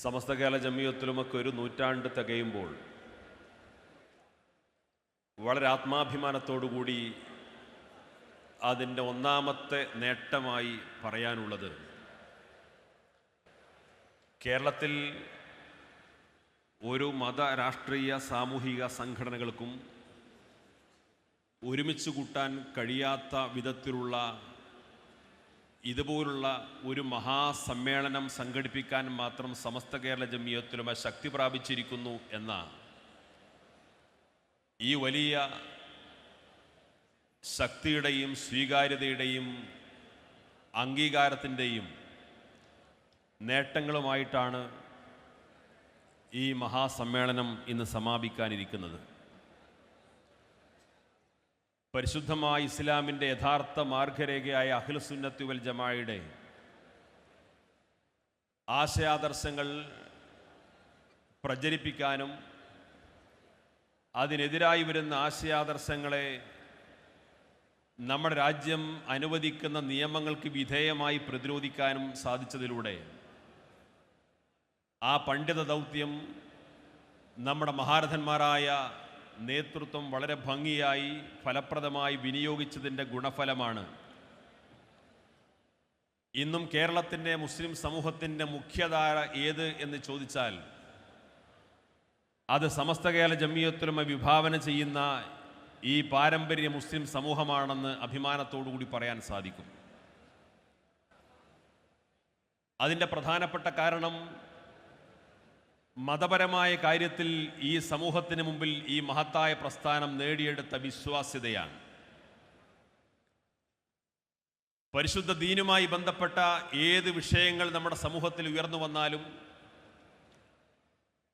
സമസ്ത കേരള ജമിയത്തുലുമക്ക് ഒരു നൂറ്റാണ്ട് തികയുമ്പോൾ വളരെ ആത്മാഭിമാനത്തോടുകൂടി അതിൻ്റെ ഒന്നാമത്തെ നേട്ടമായി പറയാനുള്ളത്, കേരളത്തിൽ ഒരു മത രാഷ്ട്രീയ സാമൂഹിക സംഘടനകൾക്കും ഒരുമിച്ച് കൂട്ടാൻ കഴിയാത്ത വിധത്തിലുള്ള ഇതുപോലുള്ള ഒരു മഹാസമ്മേളനം സംഘടിപ്പിക്കാൻ മാത്രം സമസ്ത കേരള ജമിയത്തുലുമ ശക്തി പ്രാപിച്ചിരിക്കുന്നു എന്ന ഈ വലിയ ശക്തിയുടെയും സ്വീകാര്യതയുടെയും അംഗീകാരത്തിൻ്റെയും നേട്ടങ്ങളുമായിട്ടാണ് ഈ മഹാസമ്മേളനം ഇന്ന് സമാപിക്കാനിരിക്കുന്നത്. പരിശുദ്ധമായ ഇസ്ലാമിൻ്റെ യഥാർത്ഥ മാർഗരേഖയായ അഹ്ലുസുന്നത്തി വൽ ജമാഅയുടെ ആശയാദർശങ്ങൾ പ്രചരിപ്പിക്കാനും അതിനെതിരായി വരുന്ന ആശയാദർശങ്ങളെ നമ്മുടെ രാജ്യം അനുവദിക്കുന്ന നിയമങ്ങൾക്ക് വിധേയമായി പ്രതിരോധിക്കാനും സാധിച്ചതിലൂടെ ആ പണ്ഡിത ദൗത്യം നമ്മുടെ മഹാരഥന്മാരായ നേതൃത്വം വളരെ ഭംഗിയായി ഫലപ്രദമായി വിനിയോഗിച്ചതിൻ്റെ ഗുണഫലമാണ് ഇന്നും കേരളത്തിൻ്റെ മുസ്ലിം സമൂഹത്തിൻ്റെ മുഖ്യധാര ഏത് എന്ന് ചോദിച്ചാൽ അത് സമസ്ത കേരള ജമിയത്തുലുമ വിഭാവന ചെയ്യുന്ന ഈ പാരമ്പര്യ മുസ്ലിം സമൂഹമാണെന്ന് അഭിമാനത്തോടുകൂടി പറയാൻ സാധിക്കും. അതിൻ്റെ പ്രധാനപ്പെട്ട കാരണം മതപരമായ കാര്യത്തിൽ ഈ സമൂഹത്തിന് മുമ്പിൽ ഈ മഹത്തായ പ്രസ്ഥാനം നേടിയെടുത്ത വിശ്വാസ്യതയാണ്. പരിശുദ്ധ ദീനുമായി ബന്ധപ്പെട്ട ഏത് വിഷയങ്ങൾ നമ്മുടെ സമൂഹത്തിൽ ഉയർന്നു വന്നാലും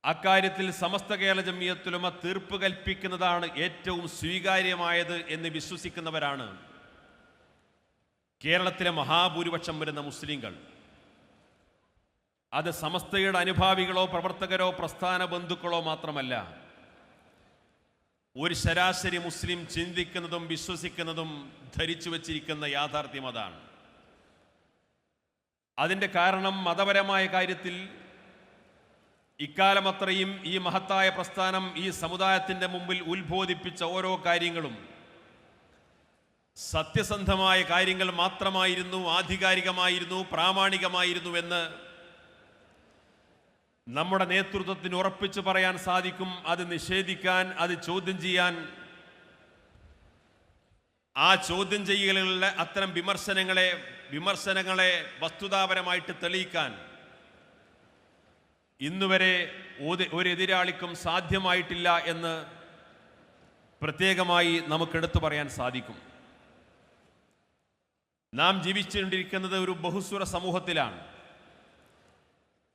അക്കാര്യത്തിൽ സമസ്ത കേരള ജമിയത്തുലുമ തീർപ്പ് കൽപ്പിക്കുന്നതാണ് ഏറ്റവും സ്വീകാര്യമായത് എന്ന് വിശ്വസിക്കുന്നവരാണ് കേരളത്തിലെ മഹാഭൂരിപക്ഷം വരുന്ന മുസ്ലിങ്ങൾ. അത് സമസ്തയുടെ അനുഭാവികളോ പ്രവർത്തകരോ പ്രസ്ഥാന ബന്ധുക്കളോ മാത്രമല്ല, ഒരു ശരാശരി മുസ്ലിം ചിന്തിക്കുന്നതും വിശ്വസിക്കുന്നതും ധരിച്ചു വച്ചിരിക്കുന്ന യാഥാർത്ഥ്യം അതാണ്. അതിൻ്റെ കാരണം മതപരമായ കാര്യത്തിൽ ഇക്കാലമത്രയും ഈ മഹത്തായ പ്രസ്ഥാനം ഈ സമുദായത്തിൻ്റെ മുമ്പിൽ ഉത്ബോധിപ്പിച്ച ഓരോ കാര്യങ്ങളും സത്യസന്ധമായ കാര്യങ്ങൾ മാത്രമായിരുന്നു, ആധികാരികമായിരുന്നു, പ്രാമാണികമായിരുന്നുവെന്ന് നമ്മുടെ നേതൃത്വത്തിന് ഉറപ്പിച്ചു പറയാൻ സാധിക്കും. അത് നിഷേധിക്കാൻ, അത് ചോദ്യം ചെയ്യാൻ, ആ ചോദ്യം ചെയ്യലുകളിലെ അത്തരം വിമർശനങ്ങളെ വസ്തുതാപരമായിട്ട് തെളിയിക്കാൻ ഇന്നുവരെ ഒരു എതിരാളിക്കും സാധ്യമായിട്ടില്ല എന്ന് പ്രത്യേകമായി നമുക്കെടുത്തു പറയാൻ സാധിക്കും. നാം ജീവിച്ചുകൊണ്ടിരിക്കുന്നത് ഒരു ബഹുസ്വര സമൂഹത്തിലാണ്.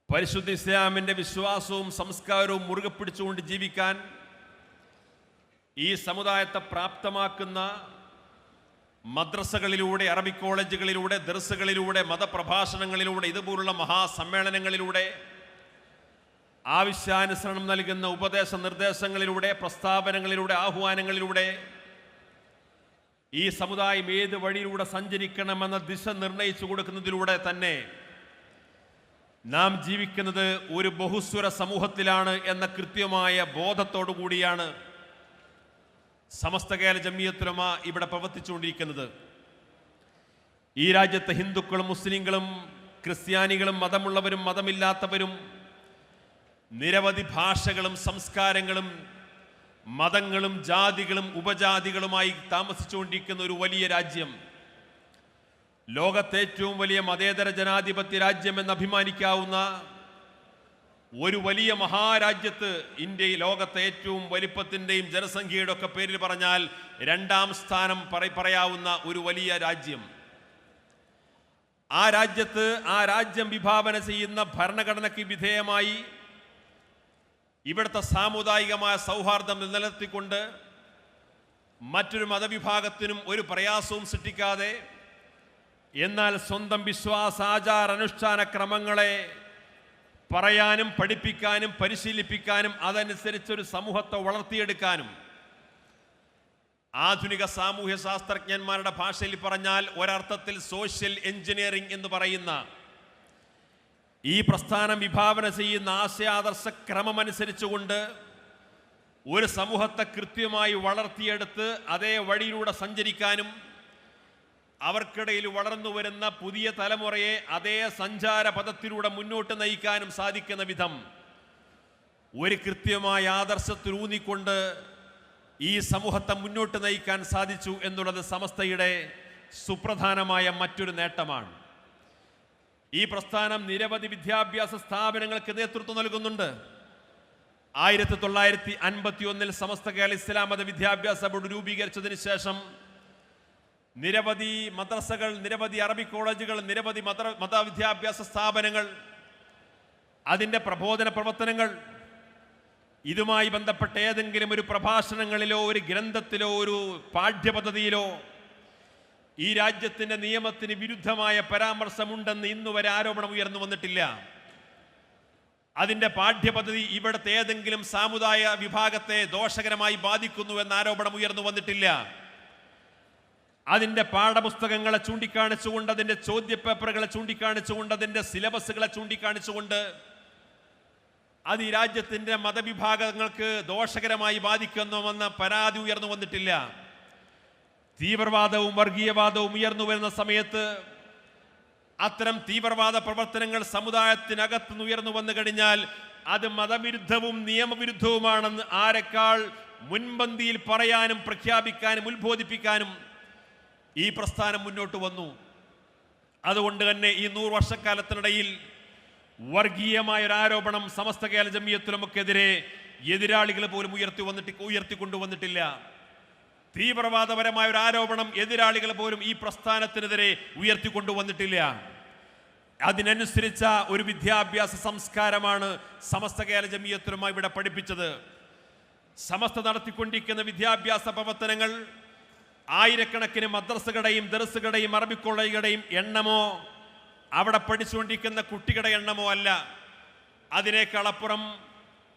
പരിശുദ്ധ ഇസ്ലാമിൻ്റെ വിശ്വാസവും സംസ്കാരവും മുറുകെ പിടിച്ചുകൊണ്ട് ജീവിക്കാൻ ഈ സമുദായത്തെ പ്രാപ്തമാക്കുന്ന മദ്രസകളിലൂടെ, അറബിക് കോളേജുകളിലൂടെ, ദർസുകളിലൂടെ, മതപ്രഭാഷണങ്ങളിലൂടെ, ഇതുപോലുള്ള മഹാസമ്മേളനങ്ങളിലൂടെ, ആവശ്യാനുസരണം നൽകുന്ന ഉപദേശ നിർദ്ദേശങ്ങളിലൂടെ, പ്രസ്താവനകളിലൂടെ, ആഹ്വാനങ്ങളിലൂടെ ഈ സമുദായം ഏത് വഴിയിലൂടെ സഞ്ചരിക്കണമെന്ന ദിശ നിർണയിച്ചു കൊടുക്കുന്നതിലൂടെ തന്നെ നാം ജീവിക്കുന്നത് ഒരു ബഹുസ്വര സമൂഹത്തിലാണ് എന്ന കൃത്യമായ ബോധത്തോടു കൂടിയാണ് സമസ്ത കേരള ജമിയത്തുലുമ ഇവിടെ പ്രവർത്തിച്ചുകൊണ്ടിരിക്കുന്നത്. ഈ രാജ്യത്തെ ഹിന്ദുക്കളും മുസ്ലിങ്ങളും ക്രിസ്ത്യാനികളും മതമുള്ളവരും മതമില്ലാത്തവരും നിരവധി ഭാഷകളും സംസ്കാരങ്ങളും മതങ്ങളും ജാതികളും ഉപജാതികളുമായി താമസിച്ചുകൊണ്ടിരിക്കുന്ന ഒരു വലിയ രാജ്യം, ലോകത്തെ ഏറ്റവും വലിയ മതേതര ജനാധിപത്യ രാജ്യം എന്ന് അഭിമാനിക്കാവുന്ന ഒരു വലിയ മഹാരാജ്യത്ത്, ഇന്ത്യയിൽ ലോകത്തെ ഏറ്റവും വലിപ്പത്തിൻ്റെയും ജനസംഖ്യയുടെ ഒക്കെ പേരിൽ പറഞ്ഞാൽ 2ാം സ്ഥാനം പറയാവുന്ന ഒരു വലിയ രാജ്യം, ആ രാജ്യത്ത് ആ രാജ്യം വിഭാവന ചെയ്യുന്ന ഭരണഘടനയ്ക്ക് വിധേയമായി ഇവിടുത്തെ സാമുദായികമായ സൗഹാർദ്ദം നിലനിർത്തിക്കൊണ്ട് മറ്റൊരു മതവിഭാഗത്തിനും ഒരു പ്രയാസവും സൃഷ്ടിക്കാതെ, എന്നാൽ സ്വന്തം വിശ്വാസ ആചാര അനുഷ്ഠാന ക്രമങ്ങളെ പറയാനും പഠിപ്പിക്കാനും പരിശീലിപ്പിക്കാനും അതനുസരിച്ചൊരു സമൂഹത്തെ വളർത്തിയെടുക്കാനും, ആധുനിക സാമൂഹ്യ ശാസ്ത്രജ്ഞന്മാരുടെ ഭാഷയിൽ പറഞ്ഞാൽ ഒരർത്ഥത്തിൽ സോഷ്യൽ എഞ്ചിനീയറിംഗ് എന്ന് പറയുന്ന ഈ പ്രസ്ഥാനം വിഭാവന ചെയ്യുന്ന ആശയാദർശ ക്രമമനുസരിച്ചുകൊണ്ട് ഒരു സമൂഹത്തെ കൃത്യമായി വളർത്തിയെടുത്ത് അതേ വഴിയിലൂടെ സഞ്ചരിക്കാനും അവർക്കിടയിൽ വളർന്നു വരുന്ന പുതിയ തലമുറയെ അതേ സഞ്ചാര പദത്തിലൂടെ മുന്നോട്ട് നയിക്കാനും സാധിക്കുന്ന വിധം ഒരു കൃത്യമായ ആദർശത്തിലൂന്നിക്കൊണ്ട് ഈ സമൂഹത്തെ മുന്നോട്ട് നയിക്കാൻ സാധിച്ചു എന്നുള്ളത് സമസ്തയുടെ സുപ്രധാനമായ മറ്റൊരു നേട്ടമാണ്. ഈ പ്രസ്ഥാനം നിരവധി വിദ്യാഭ്യാസ സ്ഥാപനങ്ങൾക്ക് നേതൃത്വം നൽകുന്നുണ്ട്. 1951 സമസ്ത കേരള ഇസ്ലാം മത വിദ്യാഭ്യാസ ബോർഡ് രൂപീകരിച്ചതിന് ശേഷം നിരവധി മദ്രസകൾ, നിരവധി അറബി കോളേജുകൾ, നിരവധി മതവിദ്യാഭ്യാസ സ്ഥാപനങ്ങൾ, അതിൻ്റെ പ്രബോധന പ്രവർത്തനങ്ങൾ, ഇതുമായി ബന്ധപ്പെട്ട ഏതെങ്കിലും ഒരു പ്രഭാഷണങ്ങളിലോ ഒരു ഗ്രന്ഥത്തിലോ ഒരു പാഠ്യപദ്ധതിയിലോ ഈ രാജ്യത്തിൻ്റെ നിയമത്തിന് വിരുദ്ധമായ പരാമർശമുണ്ടെന്ന് ഇന്നുവരെ ആരോപണം ഉയർന്നു വന്നിട്ടില്ല. അതിൻ്റെ പാഠ്യപദ്ധതി ഇവിടുത്തെ ഏതെങ്കിലും സാമുദായ വിഭാഗത്തെ ദോഷകരമായി ബാധിക്കുന്നു എന്ന ആരോപണം ഉയർന്നു വന്നിട്ടില്ല. അതിൻ്റെ പാഠപുസ്തകങ്ങളെ ചൂണ്ടിക്കാണിച്ചുകൊണ്ട്, അതിൻ്റെ ചോദ്യപേപ്പറുകളെ ചൂണ്ടിക്കാണിച്ചുകൊണ്ട്, അതിൻ്റെ സിലബസുകളെ ചൂണ്ടിക്കാണിച്ചുകൊണ്ട് അത് ഈ രാജ്യത്തിൻ്റെ മതവിഭാഗങ്ങൾക്ക് ദോഷകരമായി ബാധിക്കുന്നുവെന്ന പരാതി ഉയർന്നു വന്നിട്ടില്ല. തീവ്രവാദവും വർഗീയവാദവും ഉയർന്നു വരുന്ന സമയത്ത് അത്തരം തീവ്രവാദ പ്രവർത്തനങ്ങൾ സമുദായത്തിനകത്തുനിന്ന് ഉയർന്നു വന്നു കഴിഞ്ഞാൽ അത് മതവിരുദ്ധവും നിയമവിരുദ്ധവുമാണെന്ന് ആരെക്കാൾ മുൻപന്തിയിൽ പറയാനും പ്രഖ്യാപിക്കാനും ഉത്ബോധിപ്പിക്കാനും ഈ പ്രസ്ഥാനം മുന്നോട്ട് വന്നു. അതുകൊണ്ട് തന്നെ ഈ 100 വർഷക്കാലത്തിനിടയിൽ വർഗീയമായ ഒരു ആരോപണം സമസ്ത കേരള ജമിയത്തുലമക്കെതിരെ എതിരാളികൾ പോലും ഉയർത്തിക്കൊണ്ടുവന്നിട്ടില്ല. തീവ്രവാദപരമായ ഒരു ആരോപണം എതിരാളികൾ പോലും ഈ പ്രസ്ഥാനത്തിനെതിരെ ഉയർത്തിക്കൊണ്ടുവന്നിട്ടില്ല. അതിനനുസരിച്ച ഒരു വിദ്യാഭ്യാസ സംസ്കാരമാണ് സമസ്ത കേരള ജമിയത്തുലമ ഇവിടെ പഠിപ്പിച്ചത്. സമസ്ത നടത്തിക്കൊണ്ടിരിക്കുന്ന വിദ്യാഭ്യാസ പ്രവർത്തനങ്ങൾ ആയിരക്കണക്കിന് മദ്രസകളുടെയും ദർസുകളുടെയും അറബി കോളേജുകളുടെയും എണ്ണമോ അവിടെ പഠിച്ചുകൊണ്ടിരിക്കുന്ന കുട്ടികളുടെ എണ്ണമോ അല്ല. അതിനേക്കാളപ്പുറം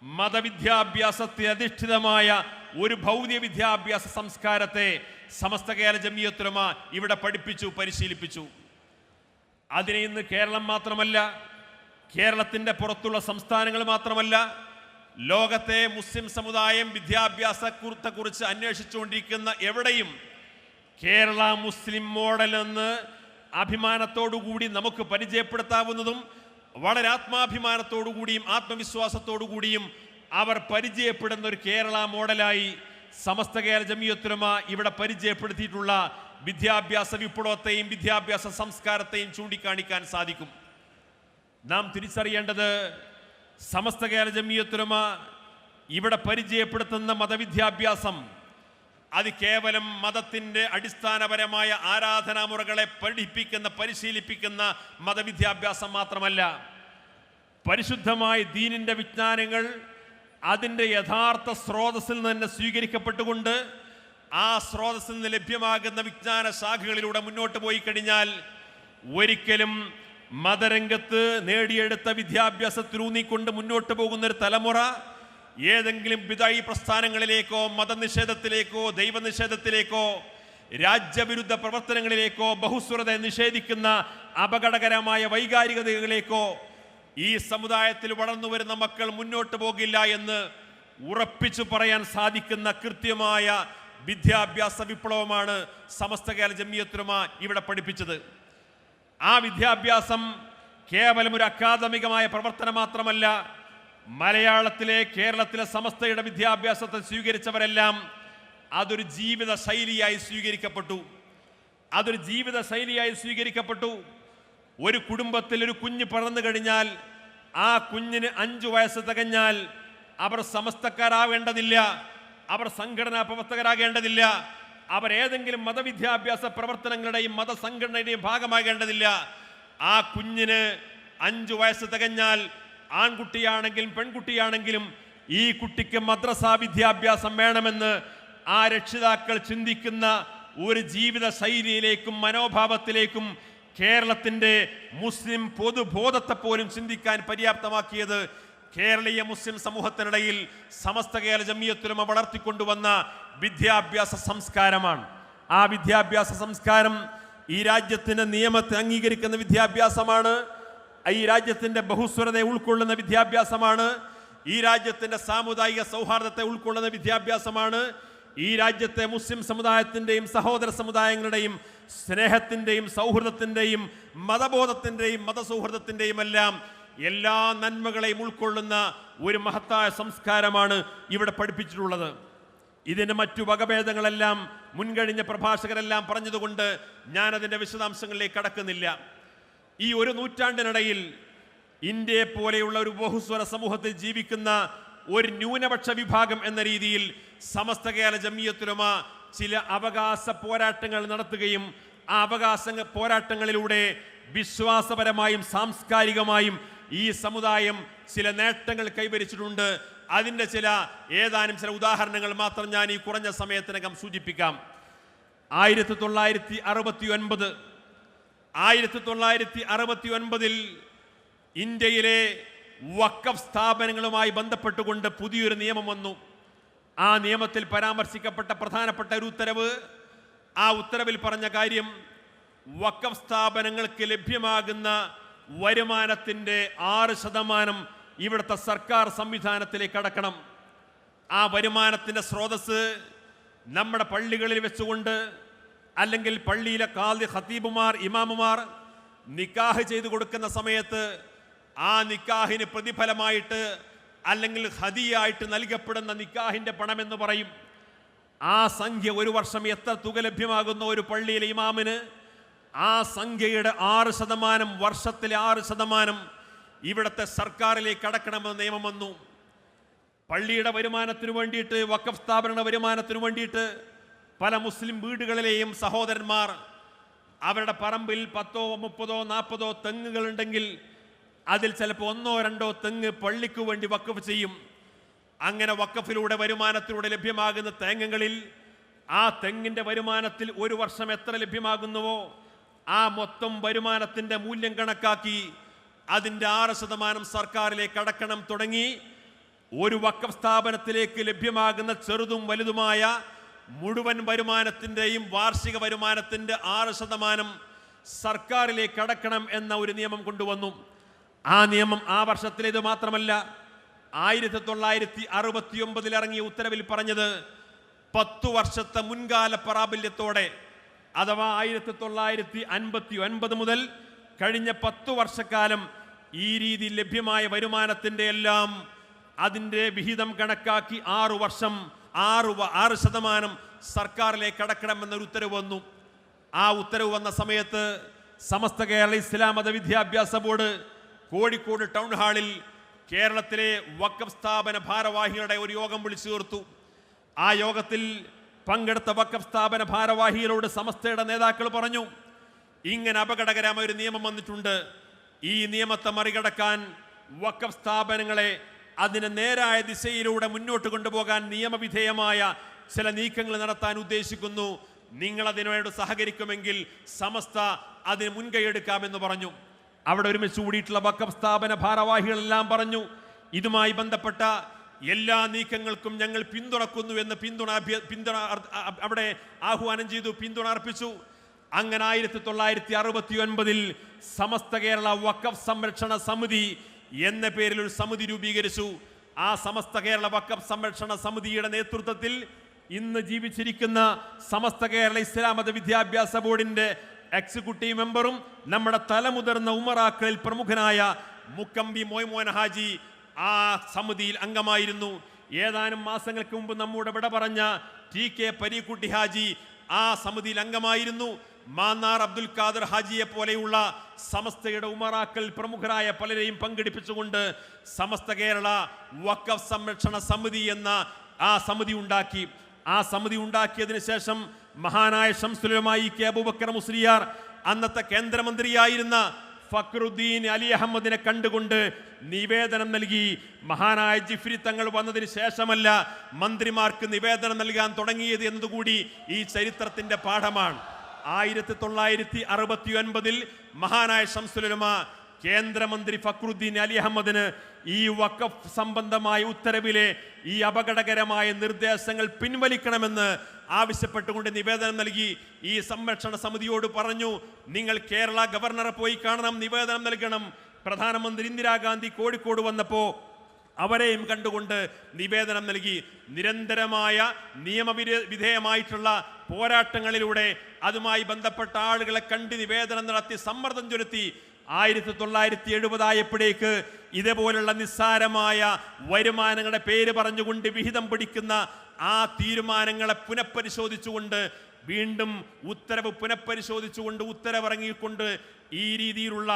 മതവിദ്യാഭ്യാസത്തിൽ അധിഷ്ഠിതമായ ഒരു ഭൗതിക വിദ്യാഭ്യാസ സംസ്കാരത്തെ സമസ്ത കേരള ജമിയത്തുലമ ഇവിടെ പഠിപ്പിച്ചു, പരിശീലിപ്പിച്ചു. അതിനെ ഇന്ന് കേരളം മാത്രമല്ല, കേരളത്തിൻ്റെ പുറത്തുള്ള സംസ്ഥാനങ്ങൾ മാത്രമല്ല, ലോകത്തെ മുസ്ലിം സമുദായം വിദ്യാഭ്യാസത്തെക്കുറിച്ച് അന്വേഷിച്ചുകൊണ്ടിരിക്കുന്ന എവിടെയും കേരള മുസ്ലിം മോഡൽ എന്ന് അഭിമാനത്തോടുകൂടി നമുക്ക് പരിചയപ്പെടുത്താവുന്നതും വളരെ ആത്മാഭിമാനത്തോടുകൂടിയും ആത്മവിശ്വാസത്തോടുകൂടിയും അവർ പരിചയപ്പെടുന്ന ഒരു കേരള മോഡലായി സമസ്ത കേരള ജമിയത്തുലമ ഇവിടെ പരിചയപ്പെടുത്തിയിട്ടുള്ള വിദ്യാഭ്യാസ വിപ്ലവത്തെയും വിദ്യാഭ്യാസ സംസ്കാരത്തെയും ചൂണ്ടിക്കാണിക്കാൻ സാധിക്കും. നാം തിരിച്ചറിയേണ്ടത് സമസ്ത കേരള ജമിയത്തുലമ ഇവിടെ പരിചയപ്പെടുത്തുന്ന മതവിദ്യാഭ്യാസം അത് കേവലം മതത്തിൻ്റെ അടിസ്ഥാനപരമായ ആരാധനാമുറകളെ പഠിപ്പിക്കുന്ന, പരിശീലിപ്പിക്കുന്ന മതവിദ്യാഭ്യാസം മാത്രമല്ല. പരിശുദ്ധമായ ദീനിൻ്റെ വിജ്ഞാനങ്ങൾ അതിൻ്റെ യഥാർത്ഥ സ്രോതസ്സിൽ നിന്ന് തന്നെ സ്വീകരിക്കപ്പെട്ടുകൊണ്ട് ആ സ്രോതസ്സിൽ നിന്ന് ലഭ്യമാകുന്ന വിജ്ഞാന ശാഖകളിലൂടെ മുന്നോട്ട് പോയി കഴിഞ്ഞാൽ ഒരിക്കലും മതരംഗത്ത് നേടിയെടുത്ത വിദ്യാഭ്യാസത്തിലൂന്നിക്കൊണ്ട് മുന്നോട്ട് പോകുന്നൊരു തലമുറ ഏതെങ്കിലും ബിദഈ പ്രസ്ഥാനങ്ങളിലേക്കോ മതനിഷേധത്തിലേക്കോ ദൈവനിഷേധത്തിലേക്കോ രാജ്യവിരുദ്ധ പ്രവർത്തനങ്ങളിലേക്കോ ബഹുസ്വരത നിഷേധിക്കുന്ന അപകടകരമായ വൈകാരികതകളിലേക്കോ ഈ സമുദായത്തിൽ വളർന്നു വരുന്ന മക്കൾ മുന്നോട്ട് പോകില്ല എന്ന് ഉറപ്പിച്ചു പറയാൻ സാധിക്കുന്ന കൃത്യമായ വിദ്യാഭ്യാസ വിപ്ലവമാണ് സമസ്ത കേരള ജമിയത്തുലമ ഇവിടെ പഠിപ്പിച്ചത്. ആ വിദ്യാഭ്യാസം കേവലം ഒരു അക്കാദമികമായ പ്രവർത്തനം മാത്രമല്ല. മലയാളത്തിലെ, കേരളത്തിലെ സമസ്തയുടെ വിദ്യാഭ്യാസത്തെ സ്വീകരിച്ചവരെല്ലാം അതൊരു ജീവിത ശൈലിയായി സ്വീകരിക്കപ്പെട്ടു. ഒരു കുടുംബത്തിൽ ഒരു കുഞ്ഞ് പിറന്നു കഴിഞ്ഞാൽ ആ കുഞ്ഞിന് 5 വയസ്സ് തികഞ്ഞാൽ അവർ സമസ്തക്കാരാവേണ്ടതില്ല, അവർ സംഘടനാ പ്രവർത്തകരാകേണ്ടതില്ല, അവർ ഏതെങ്കിലും മതവിദ്യാഭ്യാസ പ്രവർത്തനങ്ങളുടെയും മതസംഘടനയുടെയും ഭാഗമാകേണ്ടതില്ല. ആ കുഞ്ഞിന് 5 വയസ്സ് തികഞ്ഞാൽ ആൺകുട്ടിയാണെങ്കിലും പെൺകുട്ടിയാണെങ്കിലും ഈ കുട്ടിക്ക് മദ്രസാ വിദ്യാഭ്യാസം വേണമെന്ന് ആ രക്ഷിതാക്കൾ ചിന്തിക്കുന്ന ഒരു ജീവിത ശൈലിയിലേക്കും മനോഭാവത്തിലേക്കും കേരളത്തിൻ്റെ മുസ്ലിം പൊതുബോധത്തെ പോലും ചിന്തിക്കാൻ പര്യാപ്തമാക്കിയത് കേരളീയ മുസ്ലിം സമൂഹത്തിനിടയിൽ സമസ്ത കേരള ജമിയത്തുലമ വളർത്തിക്കൊണ്ടുവന്ന വിദ്യാഭ്യാസ സംസ്കാരമാണ്. ആ വിദ്യാഭ്യാസ സംസ്കാരം ഈ രാജ്യത്തിൻ്റെ നിയമത്തെ അംഗീകരിക്കുന്ന വിദ്യാഭ്യാസമാണ്. ഈ രാജ്യത്തിന്റെ ബഹുസ്വരതയെ ഉൾക്കൊള്ളുന്ന വിദ്യാഭ്യാസമാണ്. ഈ രാജ്യത്തിന്റെ സാമുദായിക സൗഹാർദ്ദത്തെ ഉൾക്കൊള്ളുന്ന വിദ്യാഭ്യാസമാണ്. ഈ രാജ്യത്തെ മുസ്ലിം സമുദായത്തിൻ്റെയും സഹോദര സമുദായങ്ങളുടെയും സ്നേഹത്തിൻ്റെയും സൗഹൃദത്തിൻ്റെയും മതബോധത്തിൻ്റെയും മതസൗഹൃദത്തിൻ്റെയും എല്ലാം എല്ലാ നന്മകളെയും ഉൾക്കൊള്ളുന്ന ഒരു മഹത്തായ സംസ്കാരമാണ് ഇവിടെ പഠിപ്പിച്ചിട്ടുള്ളത്. ഇതിൻ്റെ മറ്റു വകഭേദങ്ങളെല്ലാം മുൻകഴിഞ്ഞ പ്രഭാഷകരെല്ലാം പറഞ്ഞതുകൊണ്ട് ഞാനതിൻ്റെ വിശദാംശങ്ങളിലേക്ക് കടക്കുന്നില്ല. ഈ ഒരു നൂറ്റാണ്ടിനിടയിൽ ഇന്ത്യയെ പോലെയുള്ള ഒരു ബഹുസ്വര സമൂഹത്തിൽ ജീവിക്കുന്ന ഒരു ന്യൂനപക്ഷ വിഭാഗം എന്ന രീതിയിൽ സമസ്ത കേരള ജംഇയ്യത്തുൽ ചില അവകാശ പോരാട്ടങ്ങൾ നടത്തുകയും ആ അവകാശ പോരാട്ടങ്ങളിലൂടെ വിശ്വാസപരമായും സാംസ്കാരികമായും ഈ സമുദായം ചില നേട്ടങ്ങൾ കൈവരിച്ചിട്ടുണ്ട്. അതിൻ്റെ ഏതാനും ചില ഉദാഹരണങ്ങൾ മാത്രം ഞാൻ ഈ കുറഞ്ഞ സമയത്തിനകം സൂചിപ്പിക്കാം. 1969 ഇന്ത്യയിലെ വഖഫ് സ്ഥാപനങ്ങളുമായി ബന്ധപ്പെട്ടുകൊണ്ട് പുതിയൊരു നിയമം വന്നു. ആ നിയമത്തിൽ പരാമർശിക്കപ്പെട്ട പ്രധാനപ്പെട്ട ഒരു ഉത്തരവ്, ആ ഉത്തരവിൽ പറഞ്ഞ കാര്യം വഖഫ് സ്ഥാപനങ്ങൾക്ക് ലഭ്യമാകുന്ന വരുമാനത്തിൻ്റെ 6% ഇവിടുത്തെ സർക്കാർ സംവിധാനത്തിലേക്ക് അടക്കണം. ആ വരുമാനത്തിൻ്റെ സ്രോതസ് നമ്മുടെ പള്ളികളിൽ വെച്ചുകൊണ്ട് അല്ലെങ്കിൽ പള്ളിയിലെ ഖാദി ഖതീബുമാർ ഇമാമുമാർ നിക്കാഹ് ചെയ്തു കൊടുക്കുന്ന സമയത്ത് ആ നിക്കാഹിന് പ്രതിഫലമായിട്ട് അല്ലെങ്കിൽ ഹദിയായിട്ട് നൽകപ്പെടുന്ന നിക്കാഹിൻ്റെ പണമെന്ന് പറയും. ആ സംഖ്യ ഒരു വർഷം എത്ര തുക ലഭ്യമാകുന്ന ഒരു പള്ളിയിലെ ഇമാമിന് ആ സംഖ്യയുടെ 6%, വർഷത്തിലെ 6% ഇവിടുത്തെ സർക്കാരിലേക്ക് അടക്കണമെന്ന് നിയമം വന്നു. പള്ളിയുടെ വരുമാനത്തിനു വേണ്ടിയിട്ട്, വഖഫ് സ്ഥാപന വരുമാനത്തിനു വേണ്ടിയിട്ട് പല മുസ്ലിം വീടുകളിലെയും സഹോദരന്മാർ അവരുടെ പറമ്പിൽ 10, 30, 40 തെങ്ങുകളുണ്ടെങ്കിൽ അതിൽ ചിലപ്പോൾ 1, 2 തെങ്ങ് പള്ളിക്ക് വേണ്ടി വഖഫ് ചെയ്യും. അങ്ങനെ വഖഫിലൂടെ വരുമാനത്തിലൂടെ ലഭ്യമാകുന്ന തേങ്ങകളിൽ ആ തെങ്ങിൻ്റെ വരുമാനത്തിൽ ഒരു വർഷം എത്ര ലഭ്യമാകുന്നുവോ ആ മൊത്തം വരുമാനത്തിൻ്റെ മൂല്യം കണക്കാക്കി അതിൻ്റെ 6% സർക്കാരിലേക്ക് അടക്കണം തുടങ്ങി. ഒരു വഖഫ് സ്ഥാപനത്തിലേക്ക് ലഭ്യമാകുന്ന ചെറുതും വലുതുമായ മുഴുവൻ വരുമാനത്തിൻ്റെയും വാർഷിക വരുമാനത്തിൻ്റെ 6% സർക്കാരിലേക്ക് അടക്കണം എന്ന ഒരു നിയമം കൊണ്ടുവന്നു. ആ നിയമം ആ വർഷത്തിലേത് മാത്രമല്ല, 1969 ഇറങ്ങിയ ഉത്തരവിൽ പറഞ്ഞത് 10 വർഷത്തെ മുൻകാല പ്രാബല്യത്തോടെ, അഥവാ 1959 മുതൽ കഴിഞ്ഞ 10 വർഷക്കാലം ഈ രീതിയിൽ ലഭ്യമായ വരുമാനത്തിൻ്റെ എല്ലാം അതിൻ്റെ വിഹിതം കണക്കാക്കി 6% സർക്കാരിലേക്ക് അടക്കണമെന്നൊരു ഉത്തരവ് വന്നു. ആ ഉത്തരവ് വന്ന സമയത്ത് സമസ്ത കേരള ഇസ്ലാം മത വിദ്യാഭ്യാസ ബോർഡ് കോഴിക്കോട് ടൗൺ ഹാളിൽ കേരളത്തിലെ വഖഫ് സ്ഥാപന ഭാരവാഹികളുടെ ഒരു യോഗം വിളിച്ചു ചേർത്തു. ആ യോഗത്തിൽ പങ്കെടുത്ത വഖഫ് സ്ഥാപന ഭാരവാഹികളോട് സമസ്തയുടെ നേതാക്കൾ പറഞ്ഞു, ഇങ്ങനെ അപകടകരമായ ഒരു നിയമം വന്നിട്ടുണ്ട്. ഈ നിയമത്തെ മറികടക്കാൻ വഖഫ് സ്ഥാപനങ്ങളെ അതിന് നേരായ ദിശയിലൂടെ മുന്നോട്ട് കൊണ്ടുപോകാൻ നിയമവിധേയമായ ചില നീക്കങ്ങൾ നടത്താൻ ഉദ്ദേശിക്കുന്നു. നിങ്ങൾ അതിനോട് സഹകരിക്കുമെങ്കിൽ സമസ്ത അതിന് മുൻകൈയെടുക്കാമെന്ന് പറഞ്ഞു. അവിടെ ഒരുമിച്ച് കൂടിയിട്ടുള്ള വഖഫ് സ്ഥാപന ഭാരവാഹികളെല്ലാം പറഞ്ഞു, ഇതുമായി ബന്ധപ്പെട്ട എല്ലാ നീക്കങ്ങൾക്കും ഞങ്ങൾ പിന്തുണക്കുന്നു എന്ന് പിന്തുണ അവിടെ ആഹ്വാനം ചെയ്തു, പിന്തുണ അർപ്പിച്ചു. അങ്ങനെ 1969 സമസ്ത കേരള വഖഫ് സംരക്ഷണ സമിതി എന്ന പേരിൽ ഒരു സമിതി രൂപീകരിച്ചു. ആ സമസ്ത കേരള വഖഫ് സംരക്ഷണ സമിതിയുടെ നേതൃത്വത്തിൽ ഇന്ന് ജീവിച്ചിരിക്കുന്ന സമസ്ത കേരള ഇസ്ലാം മത വിദ്യാഭ്യാസ ബോർഡിന്റെ എക്സിക്യൂട്ടീവ് മെമ്പറും നമ്മുടെ തലമുതിർന്ന ഉമറാക്കളിൽ പ്രമുഖനായ മുക്കമ്പി മോയ്മോൻ ഹാജി ആ സമിതിയിൽ അംഗമായിരുന്നു. ഏതാനും മാസങ്ങൾക്ക് മുമ്പ് നമ്മുടെ വിട പറഞ്ഞ TK പരീക്കുട്ടി ഹാജി ആ സമിതിയിൽ അംഗമായിരുന്നു. മാന്നാർ അബ്ദുൽ ഖാദർ ഹാജിയെ പോലെയുള്ള സമസ്തയുടെ ഉമറാക്കൾ പ്രമുഖരായ പലരെയും പങ്കെടുപ്പിച്ചുകൊണ്ട് സമസ്ത കേരള വഖഫ് സംരക്ഷണ സമിതി എന്ന ആ സമിതി ഉണ്ടാക്കി. ആ സമിതി ഉണ്ടാക്കിയതിനു ശേഷം മഹാനായ ശംസുൽ ഉലമാ K അബൂബക്കർ മുസ്ലിയാർ അന്നത്തെ കേന്ദ്രമന്ത്രിയായിരുന്ന ഫക്രുദ്ദീൻ അലി അഹമ്മദിനെ കണ്ടുകൊണ്ട് നിവേദനം നൽകി. മഹാനായ ജിഫ്രി തങ്ങൾ വന്നതിന് ശേഷമല്ല മന്ത്രിമാർക്ക് നിവേദനം നൽകാൻ തുടങ്ങിയത് എന്നതുകൂടി ഈ ചരിത്രത്തിന്റെ പാഠമാണ്. 1969 മഹാനായ ശംസുൽ ഉലമാ കേന്ദ്രമന്ത്രി ഫക്രുദ്ദീൻ അലി അഹമ്മദിന് ഈ വഖഫ് സംബന്ധമായ ഉത്തരവിലെ ഈ അപകടകരമായ നിർദ്ദേശങ്ങൾ പിൻവലിക്കണമെന്ന് ആവശ്യപ്പെട്ടുകൊണ്ട് നിവേദനം നൽകി. ഈ സംരക്ഷണ സമിതിയോട് പറഞ്ഞു, നിങ്ങൾ കേരള ഗവർണറെ പോയി കാണണം, നിവേദനം നൽകണം, പ്രധാനമന്ത്രി ഇന്ദിരാഗാന്ധി കോഴിക്കോട് വന്നപ്പോൾ അവരെയും കണ്ടുകൊണ്ട് നിവേദനം നൽകി. നിരന്തരമായ നിയമവിധേയമായിട്ടുള്ള പോരാട്ടങ്ങളിലൂടെ അതുമായി ബന്ധപ്പെട്ട ആളുകളെ കണ്ട് നിവേദനം നടത്തി സമ്മർദ്ദം ചെലുത്തി 1970 ആയപ്പോഴേക്ക് ഇതേപോലുള്ള നിസ്സാരമായ വരുമാനങ്ങളുടെ പേര് പറഞ്ഞുകൊണ്ട് വിഹിതം പിടിക്കുന്ന ആ തീരുമാനങ്ങളെ പുനഃപരിശോധിച്ചുകൊണ്ട് വീണ്ടും ഉത്തരവ് പുനഃപരിശോധിച്ചുകൊണ്ട് ഉത്തരവിറങ്ങിക്കൊണ്ട് ഈ രീതിയിലുള്ള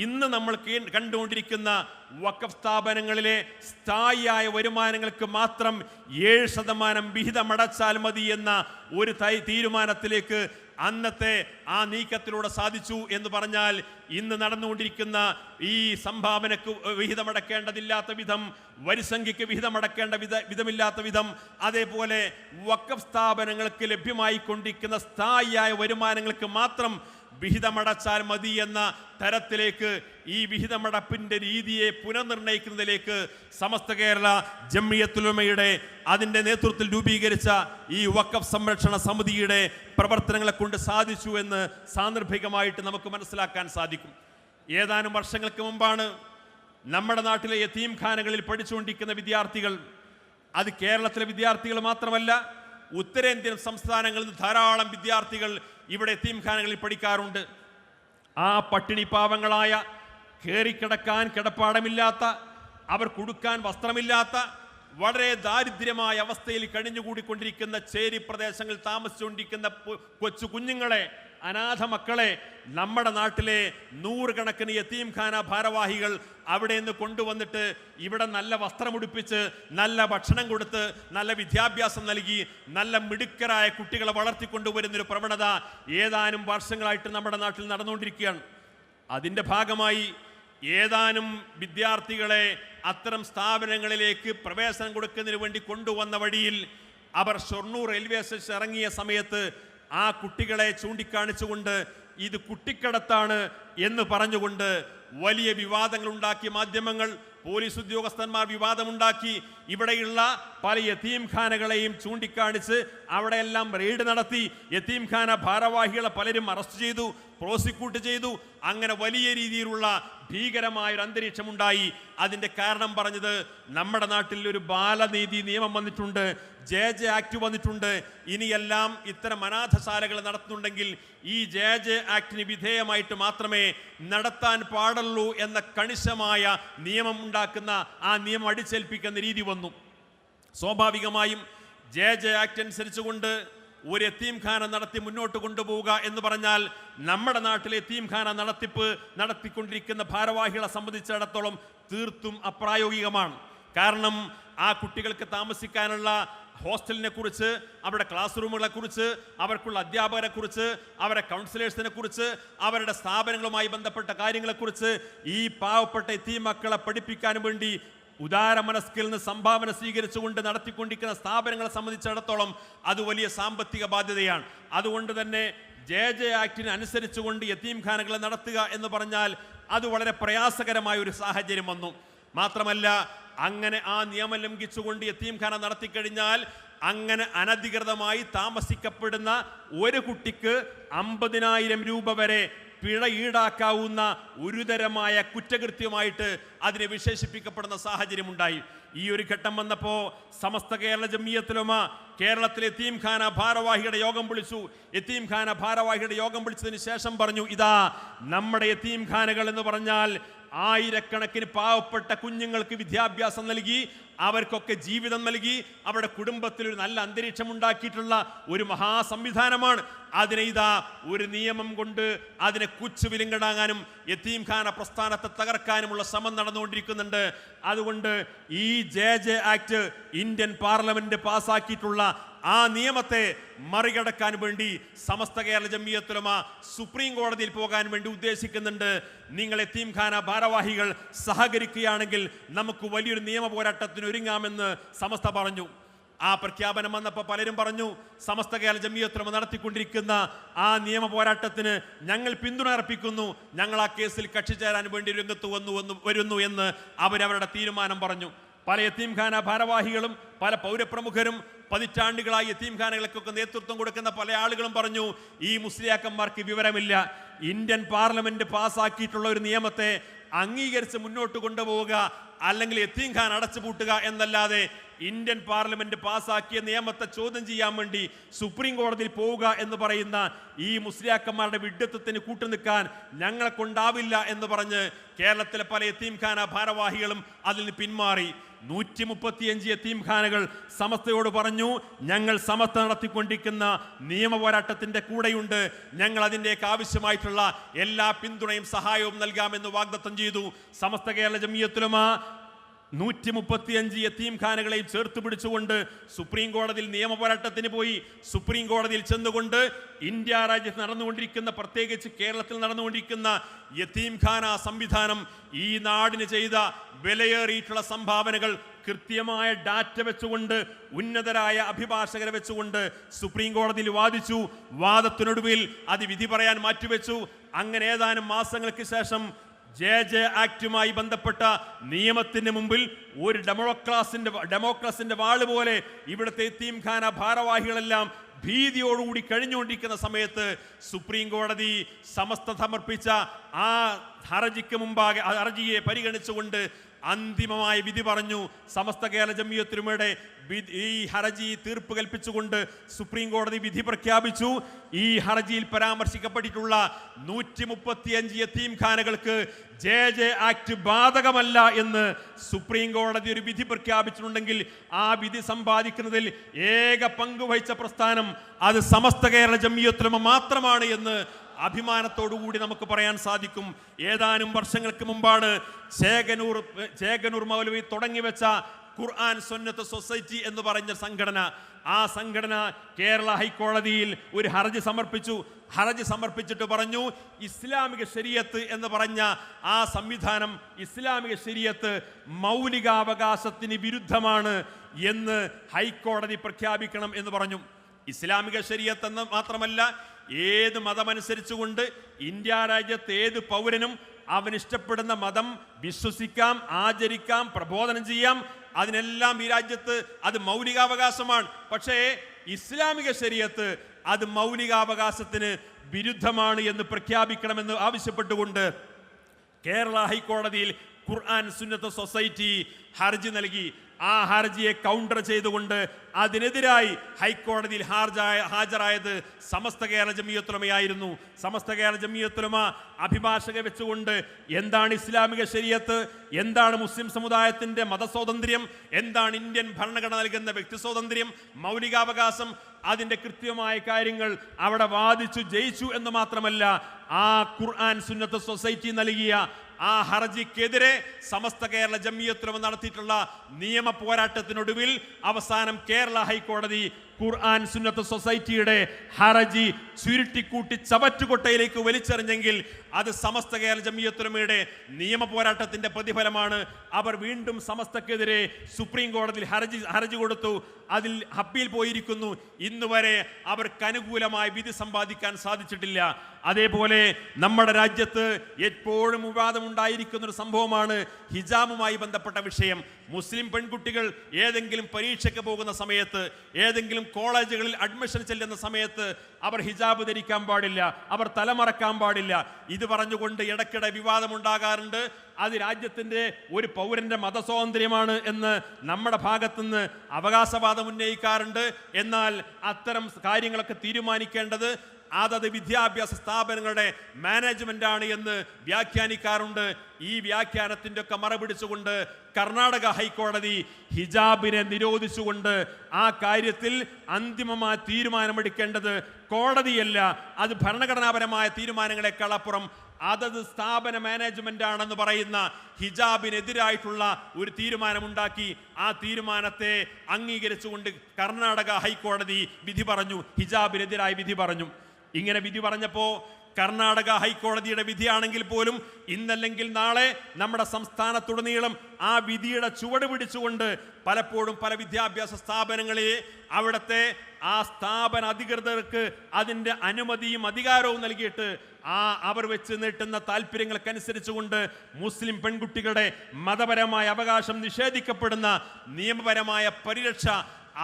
ഇന്ന് നമ്മൾ കണ്ടുകൊണ്ടിരിക്കുന്ന വഖഫ് സ്ഥാപനങ്ങളിലെ സ്ഥായിയായ വരുമാനങ്ങൾക്ക് മാത്രം 7% വിഹിതമടച്ചാൽ മതി എന്ന ഒരു തീരുമാനത്തിലേക്ക് അന്നത്തെ ആ നീക്കത്തിലൂടെ സാധിച്ചു എന്ന് പറഞ്ഞാൽ ഇന്ന് നടന്നുകൊണ്ടിരിക്കുന്ന ഈ സംഭാവനക്ക് വിഹിതമടക്കേണ്ടതില്ലാത്ത വിധം, വരിസംഖ്യയ്ക്ക് വിഹിതമടക്കേണ്ട വിധമില്ലാത്ത വിധം, അതേപോലെ വഖഫ് സ്ഥാപനങ്ങൾക്ക് ലഭ്യമായിക്കൊണ്ടിരിക്കുന്ന സ്ഥായിയായ വരുമാനങ്ങൾക്ക് മാത്രം വിഹിതമടച്ചാൽ മതി എന്ന തരത്തിലേക്ക് ഈ വിഹിതമടപ്പിന്റെ രീതിയെ പുനർനിർണയിക്കുന്നതിലേക്ക് സമസ്ത കേരള ജംഇയ്യത്തുൽ ഉലമയുടെ അതിൻ്റെ നേതൃത്വത്തിൽ രൂപീകരിച്ച ഈ വഖഫ് സംരക്ഷണ സമിതിയുടെ പ്രവർത്തനങ്ങളെ കൊണ്ട് സാധിച്ചു എന്ന് സാന്ദർഭികമായിട്ട് നമുക്ക് മനസ്സിലാക്കാൻ സാധിക്കും. ഏതാനും വർഷങ്ങൾക്ക് മുമ്പാണ് നമ്മുടെ നാട്ടിലെ യതീംഖാനകളിൽ പഠിച്ചുകൊണ്ടിരിക്കുന്ന വിദ്യാർത്ഥികൾ, അത് കേരളത്തിലെ വിദ്യാർത്ഥികൾ മാത്രമല്ല, ഉത്തരേന്ത്യൻ സംസ്ഥാനങ്ങളിൽ നിന്ന് ധാരാളം വിദ്യാർത്ഥികൾ ഇവിടെ യതീംഖാനകളിൽ പഠിക്കാറുണ്ട്. ആ പട്ടിണി പാവങ്ങളായ, കയറിക്കിടക്കാൻ കിടപ്പാടമില്ലാത്ത, അവർ കൊടുക്കാൻ വസ്ത്രമില്ലാത്ത, വളരെ ദാരിദ്ര്യമായ അവസ്ഥയിൽ കഴിഞ്ഞുകൂടിക്കൊണ്ടിരിക്കുന്ന ചേരി പ്രദേശങ്ങളിൽ താമസിച്ചുകൊണ്ടിരിക്കുന്ന കൊച്ചു കുഞ്ഞുങ്ങളെ, അനാഥ മക്കളെ നമ്മുടെ നാട്ടിലെ 100 കണക്കിന് യതീംഖാന ഭാരവാഹികൾ അവിടെ നിന്ന് കൊണ്ടുവന്നിട്ട് ഇവിടെ നല്ല വസ്ത്രമുടിപ്പിച്ച്, നല്ല ഭക്ഷണം കൊടുത്ത്, നല്ല വിദ്യാഭ്യാസം നൽകി, നല്ല മിടുക്കരായ കുട്ടികളെ വളർത്തിക്കൊണ്ടുവരുന്നൊരു പ്രവണത ഏതാനും വർഷങ്ങളായിട്ട് നമ്മുടെ നാട്ടിൽ നടന്നുകൊണ്ടിരിക്കുകയാണ്. അതിൻ്റെ ഭാഗമായി ഏതാനും വിദ്യാർത്ഥികളെ അത്തരം സ്ഥാപനങ്ങളിലേക്ക് പ്രവേശനം കൊടുക്കുന്നതിന് വേണ്ടി കൊണ്ടുവന്ന വഴിയിൽ അവർ ഷൊർണൂർ റെയിൽവേ സ്റ്റേഷൻ ഇറങ്ങിയ സമയത്ത് ആ കുട്ടികളെ ചൂണ്ടിക്കാണിച്ചുകൊണ്ട് ഇത് കുട്ടിക്കടത്താണ് എന്ന് പറഞ്ഞുകൊണ്ട് വലിയ വിവാദങ്ങൾ ഉണ്ടാക്കി. മാധ്യമങ്ങൾ, പോലീസ് ഉദ്യോഗസ്ഥന്മാർ വിവാദമുണ്ടാക്കി. ഇവിടെയുള്ള പല യതീംഖാനകളെയും ചൂണ്ടിക്കാണിച്ച് അവിടെയെല്ലാം റെയ്ഡ് നടത്തി. യതീംഖാന ഭാരവാഹികളെ പലരും അറസ്റ്റ് ചെയ്തു, പ്രോസിക്യൂട്ട് ചെയ്തു. അങ്ങനെ വലിയ രീതിയിലുള്ള ഭീകരമായൊരു അന്തരീക്ഷമുണ്ടായി. അതിൻ്റെ കാരണം പറഞ്ഞത് നമ്മുടെ നാട്ടിൽ ഒരു ബാലനീതി നിയമം വന്നിട്ടുണ്ട്, JJ ആക്ട് വന്നിട്ടുണ്ട്. ഇനിയെല്ലാം ഇത്തരം അനാഥശാലകൾ നടത്തുന്നുണ്ടെങ്കിൽ ഈ JJ ആക്ടിന് വിധേയമായിട്ട് മാത്രമേ നടത്താൻ പാടുള്ളൂ എന്ന കണിശമായ നിയമം ഉണ്ടാക്കുന്ന ആ നിയമം അടിച്ചേൽപ്പിക്കുന്ന രീതി വന്നു. സ്വാഭാവികമായും JJ ആക്ട് അനുസരിച്ചുകൊണ്ട് ഒരു യതീംഖാന നടത്തി മുന്നോട്ട് കൊണ്ടുപോവുക എന്ന് പറഞ്ഞാൽ നമ്മുടെ നാട്ടിലെ യതീംഖാന നടത്തിക്കൊണ്ടിരിക്കുന്ന ഭാരവാഹികളെ സംബന്ധിച്ചിടത്തോളം തീർത്തും അപ്രായോഗികമാണ്. കാരണം ആ കുട്ടികൾക്ക് താമസിക്കാനുള്ള ഹോസ്റ്റലിനെ കുറിച്ച്, അവരുടെ ക്ലാസ് റൂമുകളെ കുറിച്ച്, അവർക്കുള്ള അധ്യാപകരെ കുറിച്ച്, അവരുടെ കൗൺസിലേഴ്സിനെ കുറിച്ച്, അവരുടെ സ്ഥാപനങ്ങളുമായി ബന്ധപ്പെട്ട കാര്യങ്ങളെക്കുറിച്ച് ഈ പാവപ്പെട്ട യതീം മക്കളെ പഠിപ്പിക്കാൻ വേണ്ടി ഉദാരമനസ്കിൽ നിന്ന് സംഭാവന സ്വീകരിച്ചുകൊണ്ട് നടത്തിക്കൊണ്ടിരിക്കുന്ന സ്ഥാപനങ്ങളെ സംബന്ധിച്ചിടത്തോളം അത് വലിയ സാമ്പത്തിക ബാധ്യതയാണ്. അതുകൊണ്ട് തന്നെ JJ ആക്ടിന് അനുസരിച്ചുകൊണ്ട് യതീംഖാനകളെ നടത്തുക എന്ന് പറഞ്ഞാൽ അത് വളരെ പ്രയാസകരമായ ഒരു സാഹചര്യം വന്നു. മാത്രമല്ല, അങ്ങനെ ആ നിയമം ലംഘിച്ചുകൊണ്ട് യതീംഖാന നടത്തിക്കഴിഞ്ഞാൽ അങ്ങനെ അനധികൃതമായി താമസിക്കപ്പെടുന്ന ഒരു കുട്ടിക്ക് 50,000 രൂപ വരെ പിഴ ഈടാക്കാവുന്ന ഗുരുതരമായ കുറ്റകൃത്യമായിട്ട് അതിനെ വിശേഷിപ്പിക്കപ്പെടുന്ന സാഹചര്യമുണ്ടായി. ഈ ഒരു ഘട്ടം വന്നപ്പോൾ സമസ്ത കേരള ജംഇയ്യത്തുൽ ഉലമ കേരളത്തിലെ യതീംഖാന ഭാരവാഹിയുടെ യോഗം വിളിച്ചു. യതീംഖാന ഭാരവാഹിയുടെ യോഗം വിളിച്ചതിന് ശേഷം പറഞ്ഞു, ഇതാ നമ്മുടെ യതീംഖാനകൾ എന്ന് പറഞ്ഞാൽ ആയിരക്കണക്കിന് പാവപ്പെട്ട കുഞ്ഞുങ്ങൾക്ക് വിദ്യാഭ്യാസം നൽകി, അവർക്കൊക്കെ ജീവിതം നൽകി, അവരുടെ കുടുംബത്തിൽ ഒരു നല്ല അന്തരീക്ഷം ഉണ്ടാക്കിയിട്ടുള്ള ഒരു മഹാസംവിധാനമാണ്. അതിനെ ഇതാ ഒരു നിയമം കൊണ്ട് അതിനെ കുച്ചുവിലുങ്കടാകാനും യതീംഖാന പ്രസ്ഥാനത്തെ തകർക്കാനുമുള്ള ശ്രമം നടന്നുകൊണ്ടിരിക്കുന്നുണ്ട്. അതുകൊണ്ട് ഈ JJ ആക്ട് ഇന്ത്യൻ പാർലമെന്റ് പാസ്സാക്കിയിട്ടുള്ള ആ നിയമത്തെ മറികടക്കാൻ വേണ്ടി സമസ്ത കേരള ജംഇയ്യത്തുൽ ഉലമ സുപ്രീം കോടതിയിൽ പോകാൻ വേണ്ടി ഉദ്ദേശിക്കുന്നുണ്ട്. നിങ്ങൾ യതീംഖാന ഭാരവാഹികൾ സഹകരിക്കുകയാണെങ്കിൽ നമുക്ക് വലിയൊരു നിയമ പോരാട്ടത്തിന് ഒരുങ്ങാമെന്ന് സമസ്ത പറഞ്ഞു. ആ പ്രഖ്യാപനം വന്നപ്പോൾ പലരും പറഞ്ഞു, സമസ്ത കേരള ജംഇയ്യത്തുൽ ഉലമ നടത്തിക്കൊണ്ടിരിക്കുന്ന ആ നിയമ പോരാട്ടത്തിന് ഞങ്ങൾ പിന്തുണ അർപ്പിക്കുന്നു, ഞങ്ങൾ ആ കേസിൽ കക്ഷി ചേരാൻ വേണ്ടി രംഗത്ത് വരുന്നു എന്ന് അവരവരുടെ തീരുമാനം പറഞ്ഞു. പല യതീംഖാന ഭാരവാഹികളും പല പൗരപ്രമുഖരും പതിറ്റാണ്ടുകളായി യതീംഖാനകൾക്കൊക്കെ നേതൃത്വം കൊടുക്കുന്ന പല ആളുകളും പറഞ്ഞു, ഈ മുസ്ലിയാക്കന്മാർക്ക് വിവരമില്ല. ഇന്ത്യൻ പാർലമെന്റ് പാസ്സാക്കിയിട്ടുള്ള ഒരു നിയമത്തെ അംഗീകരിച്ച് മുന്നോട്ട് കൊണ്ടുപോവുക, അല്ലെങ്കിൽ യതീംഖാന അടച്ചുപൂട്ടുക എന്നല്ലാതെ ഇന്ത്യൻ പാർലമെന്റ് പാസാക്കിയ നിയമത്തെ ചോദ്യം ചെയ്യാൻ വേണ്ടി സുപ്രീം കോടതിയിൽ പോവുക എന്ന് പറയുന്ന ഈ മുസ്ലിയാക്കന്മാരുടെ വിഡ്ഢിത്തത്തിന് കൂട്ടുനിൽക്കാൻ ഞങ്ങളെ കൊണ്ടാവില്ല എന്ന് പറഞ്ഞ് കേരളത്തിലെ പല യതീംഖാന ഭാരവാഹികളും അതിൽ നിന്ന് പിന്മാറി. 135 യതീംഖാനകൾ സമസ്തയോട് പറഞ്ഞു, ഞങ്ങൾ സമസ്ത നടത്തിക്കൊണ്ടിരിക്കുന്ന നിയമ പോരാട്ടത്തിന്റെ കൂടെയുണ്ട്, ഞങ്ങൾ അതിൻ്റെയൊക്കെ ആവശ്യമായിട്ടുള്ള എല്ലാ പിന്തുണയും സഹായവും നൽകാമെന്ന് വാഗ്ദത്തം ചെയ്തു. സമസ്ത കേരള ജമിയത്തുൽ ഉലമ 135 യതീംഖാനകളെയും ചേർത്ത് പിടിച്ചുകൊണ്ട് സുപ്രീം കോടതിയിൽ നിയമ പോരാട്ടത്തിന് പോയി. സുപ്രീം കോടതിയിൽ ചെന്നുകൊണ്ട് ഇന്ത്യ രാജ്യത്ത് നടന്നുകൊണ്ടിരിക്കുന്ന, പ്രത്യേകിച്ച് കേരളത്തിൽ നടന്നുകൊണ്ടിരിക്കുന്ന യതീംഖാന സംവിധാനം, ഈ നാടിന് ചെയ്ത വിലയേറിയിട്ടുള്ള സംഭാവനകൾ കൃത്യമായ ഡാറ്റ വെച്ചുകൊണ്ട്, ഉന്നതരായ അഭിഭാഷകരെ വെച്ചുകൊണ്ട് സുപ്രീം കോടതിയിൽ വാദിച്ചു. വാദത്തിനൊടുവിൽ അത് വിധി പറയാൻ മാറ്റിവെച്ചു. അങ്ങനെ ഏതാനും മാസങ്ങൾക്ക് ശേഷം JJ ആക്ടുമായി ബന്ധപ്പെട്ട നിയമത്തിന് മുമ്പിൽ ഒരു ഡെമോക്രസിന്റെ വാള് പോലെ ഇവിടുത്തെ യതീംഖാന ഭാരവാഹികളെല്ലാം ഭീതിയോടുകൂടി കഴിഞ്ഞുകൊണ്ടിരിക്കുന്ന സമയത്ത് സുപ്രീം കോടതി സമസ്ത സമർപ്പിച്ച ആ ഹർജിക്ക് മുമ്പാകെ ഹർജിയെ പരിഗണിച്ചുകൊണ്ട് അന്തിമമായ വിധി പറഞ്ഞു. സമസ്ത കേരള ജമിയത്തുൽ ഉലമയുടെ ഈ ഹർജി തീർപ്പ് കൽപ്പിച്ചുകൊണ്ട് സുപ്രീം കോടതി വിധി പ്രഖ്യാപിച്ചു. ഈ ഹർജിയിൽ പരാമർശിക്കപ്പെട്ടിട്ടുള്ള 135 യതീംഖാനകൾക്ക് JJ ആക്ട് ബാധകമല്ല എന്ന് സുപ്രീം കോടതി ഒരു വിധി പ്രഖ്യാപിച്ചിട്ടുണ്ടെങ്കിൽ ആ വിധി സമ്പാദിക്കുന്നതിൽ ഏക പങ്കുവഹിച്ച പ്രസ്ഥാനം അത് സമസ്ത കേരള ജമിയത്തുൽ ഉലമ മാത്രമാണ് എന്ന് അഭിമാനത്തോടുകൂടി നമുക്ക് പറയാൻ സാധിക്കും. ഏതാനും വർഷങ്ങൾക്ക് മുമ്പാണ് ചേകനൂർ മൗലവി തുടങ്ങിവെച്ച ഖുർആൻ സുന്നത്ത് സൊസൈറ്റി എന്ന് പറഞ്ഞ സംഘടന, ആ സംഘടന കേരള ഹൈക്കോടതിയിൽ ഒരു ഹർജി സമർപ്പിച്ചു. ഹർജി സമർപ്പിച്ചിട്ട് പറഞ്ഞു, ഇസ്ലാമിക ശരീഅത്ത് എന്ന് പറഞ്ഞ ആ സംവിധാനം, ഇസ്ലാമിക ശരീഅത്ത് മൗലികാവകാശത്തിന് വിരുദ്ധമാണ് എന്ന് ഹൈക്കോടതി പ്രഖ്യാപിക്കണം എന്ന് പറഞ്ഞു. ഇസ്ലാമിക ശരീഅത്ത് എന്ന് മാത്രമല്ല, ഏത് മതമനുസരിച്ചുകൊണ്ട് ഇന്ത്യ രാജ്യത്ത് ഏത് പൗരനും അവൻ ഇഷ്ടപ്പെടുന്ന മതം വിശ്വസിക്കാം, ആചരിക്കാം, പ്രബോധനം ചെയ്യാം. അതിനെല്ലാം ഈ രാജ്യത്ത് അത് മൗലികാവകാശമാണ്. പക്ഷേ ഇസ്ലാമിക ശരീഅത്ത് അത് മൗലികാവകാശത്തിന് വിരുദ്ധമാണ് എന്ന് പ്രഖ്യാപിക്കണമെന്ന് ആവശ്യപ്പെട്ടുകൊണ്ട് കേരള ഹൈക്കോടതിയിൽ ഖുർആൻ സുന്നത്ത് സൊസൈറ്റി ഹർജി നൽകി. ആ ഹർജിയെ കൗണ്ടർ ചെയ്തുകൊണ്ട് അതിനെതിരായി ഹൈക്കോടതിയിൽ ഹാജരായത് സമസ്ത കേരള ജമിയത്തുൽ ഉലമയായിരുന്നു. സമസ്ത കേരള ജമിയത്തുൽ ഉലമ അഭിഭാഷകരെ വെച്ചുകൊണ്ട് എന്താണ് ഇസ്ലാമിക ശരീഅത്ത്, എന്താണ് മുസ്ലിം സമുദായത്തിന്റെ മതസ്വാതന്ത്ര്യം, എന്താണ് ഇന്ത്യൻ ഭരണഘടന നൽകുന്ന വ്യക്തി സ്വാതന്ത്ര്യം, മൗലികാവകാശം, അതിന്റെ കൃത്യമായ കാര്യങ്ങൾ അവിടെ വാദിച്ചു ജയിച്ചു എന്ന് മാത്രമല്ല, ആ ഖുർആൻ സുന്നത്ത് സൊസൈറ്റി നൽകിയ ആ ഹർജിക്കെതിരെ സമസ്ത കേരള ജമിയത്തുൽ ഉലമ നടത്തിയിട്ടുള്ള നിയമ പോരാട്ടത്തിനൊടുവിൽ അവസാനം കേരള ഹൈക്കോടതി ഖുർആൻ സുന്നത്ത് സൊസൈറ്റിയുടെ ഹർജി ചുരുട്ടിക്കൂട്ടി ചവറ്റുകൊട്ടയിലേക്ക് വലിച്ചെറിഞ്ഞെങ്കിൽ അത് സമസ്ത കേരള ജമിയത്തുൽ ഉലമയുടെ നിയമ പോരാട്ടത്തിന്റെ പ്രതിഫലമാണ്. അവർ വീണ്ടും സമസ്തക്കെതിരെ സുപ്രീം കോടതിയിൽ ഹർജി കൊടുത്തു. അതിൽ അപ്പീൽ പോയിരിക്കുന്നു. ഇന്നുവരെ അവർക്ക് അനുകൂലമായ വിധി സമ്പാദിക്കാൻ സാധിച്ചിട്ടില്ല. അതേപോലെ നമ്മുടെ രാജ്യത്ത് എപ്പോഴും വിവാദമുണ്ടായിരിക്കുന്ന ഒരു സംഭവമാണ് ഹിജാബുമായി ബന്ധപ്പെട്ട വിഷയം. മുസ്ലിം പെൺകുട്ടികൾ ഏതെങ്കിലും പരീക്ഷയ്ക്ക് പോകുന്ന സമയത്ത്, ഏതെങ്കിലും കോളേജുകളിൽ അഡ്മിഷൻ ചെല്ലുന്ന സമയത്ത് അവർ ഹിജാബ് ധരിക്കാൻ പാടില്ല, അവർ തലമറക്കാൻ പാടില്ല. ഇത് പറഞ്ഞുകൊണ്ട് ഇടയ്ക്കിടെ വിവാദമുണ്ടാകാറുണ്ട്. അത് രാജ്യത്തിൻ്റെ ഒരു പൗരന്റെ മതസ്വാതന്ത്ര്യമാണ് എന്ന് നമ്മുടെ ഭാഗത്തുനിന്ന് അവകാശവാദം ഉന്നയിക്കാറുണ്ട്. എന്നാൽ അത്തരം കാര്യങ്ങളൊക്കെ തീരുമാനിക്കേണ്ടത് അതത് വിദ്യാഭ്യാസ സ്ഥാപനങ്ങളുടെ മാനേജ്മെന്റ് ആണ് എന്ന് വ്യാഖ്യാനിക്കാറുണ്ട്. ഈ വ്യാഖ്യാനത്തിൻ്റെ ഒക്കെ മറപിടിച്ചുകൊണ്ട് കർണാടക ഹൈക്കോടതി ഹിജാബിനെ നിരോധിച്ചുകൊണ്ട് ആ കാര്യത്തിൽ അന്തിമമായ തീരുമാനമെടുക്കേണ്ടത് കോടതിയല്ല, അത് ഭരണഘടനാപരമായ തീരുമാനങ്ങളെക്കാൾ അപ്പുറം അതത് സ്ഥാപന മാനേജ്മെന്റ് ആണെന്ന് പറയുന്ന ഹിജാബിനെതിരായിട്ടുള്ള ഒരു തീരുമാനമുണ്ടാക്കി. ആ തീരുമാനത്തെ അംഗീകരിച്ചുകൊണ്ട് കർണാടക ഹൈക്കോടതി വിധി പറഞ്ഞു, ഹിജാബിനെതിരായി വിധി പറഞ്ഞു. ഇങ്ങനെ വിധി പറഞ്ഞപ്പോൾ കർണാടക ഹൈക്കോടതിയുടെ വിധിയാണെങ്കിൽ പോലും ഇന്നല്ലെങ്കിൽ നാളെ നമ്മുടെ സംസ്ഥാനത്തുടനീളം ആ വിധിയുടെ ചുവട് പിടിച്ചുകൊണ്ട് പലപ്പോഴും പല വിദ്യാഭ്യാസ സ്ഥാപനങ്ങളെ അവിടുത്തെ ആ സ്ഥാപന അധികൃതർക്ക് അതിൻ്റെ അനുമതിയും അധികാരവും നൽകിയിട്ട് അവർ വെച്ച് നീട്ടുന്ന താല്പര്യങ്ങൾക്കനുസരിച്ചുകൊണ്ട് മുസ്ലിം പെൺകുട്ടികളുടെ മതപരമായ അവകാശം നിഷേധിക്കപ്പെടുന്ന നിയമപരമായ പരിരക്ഷ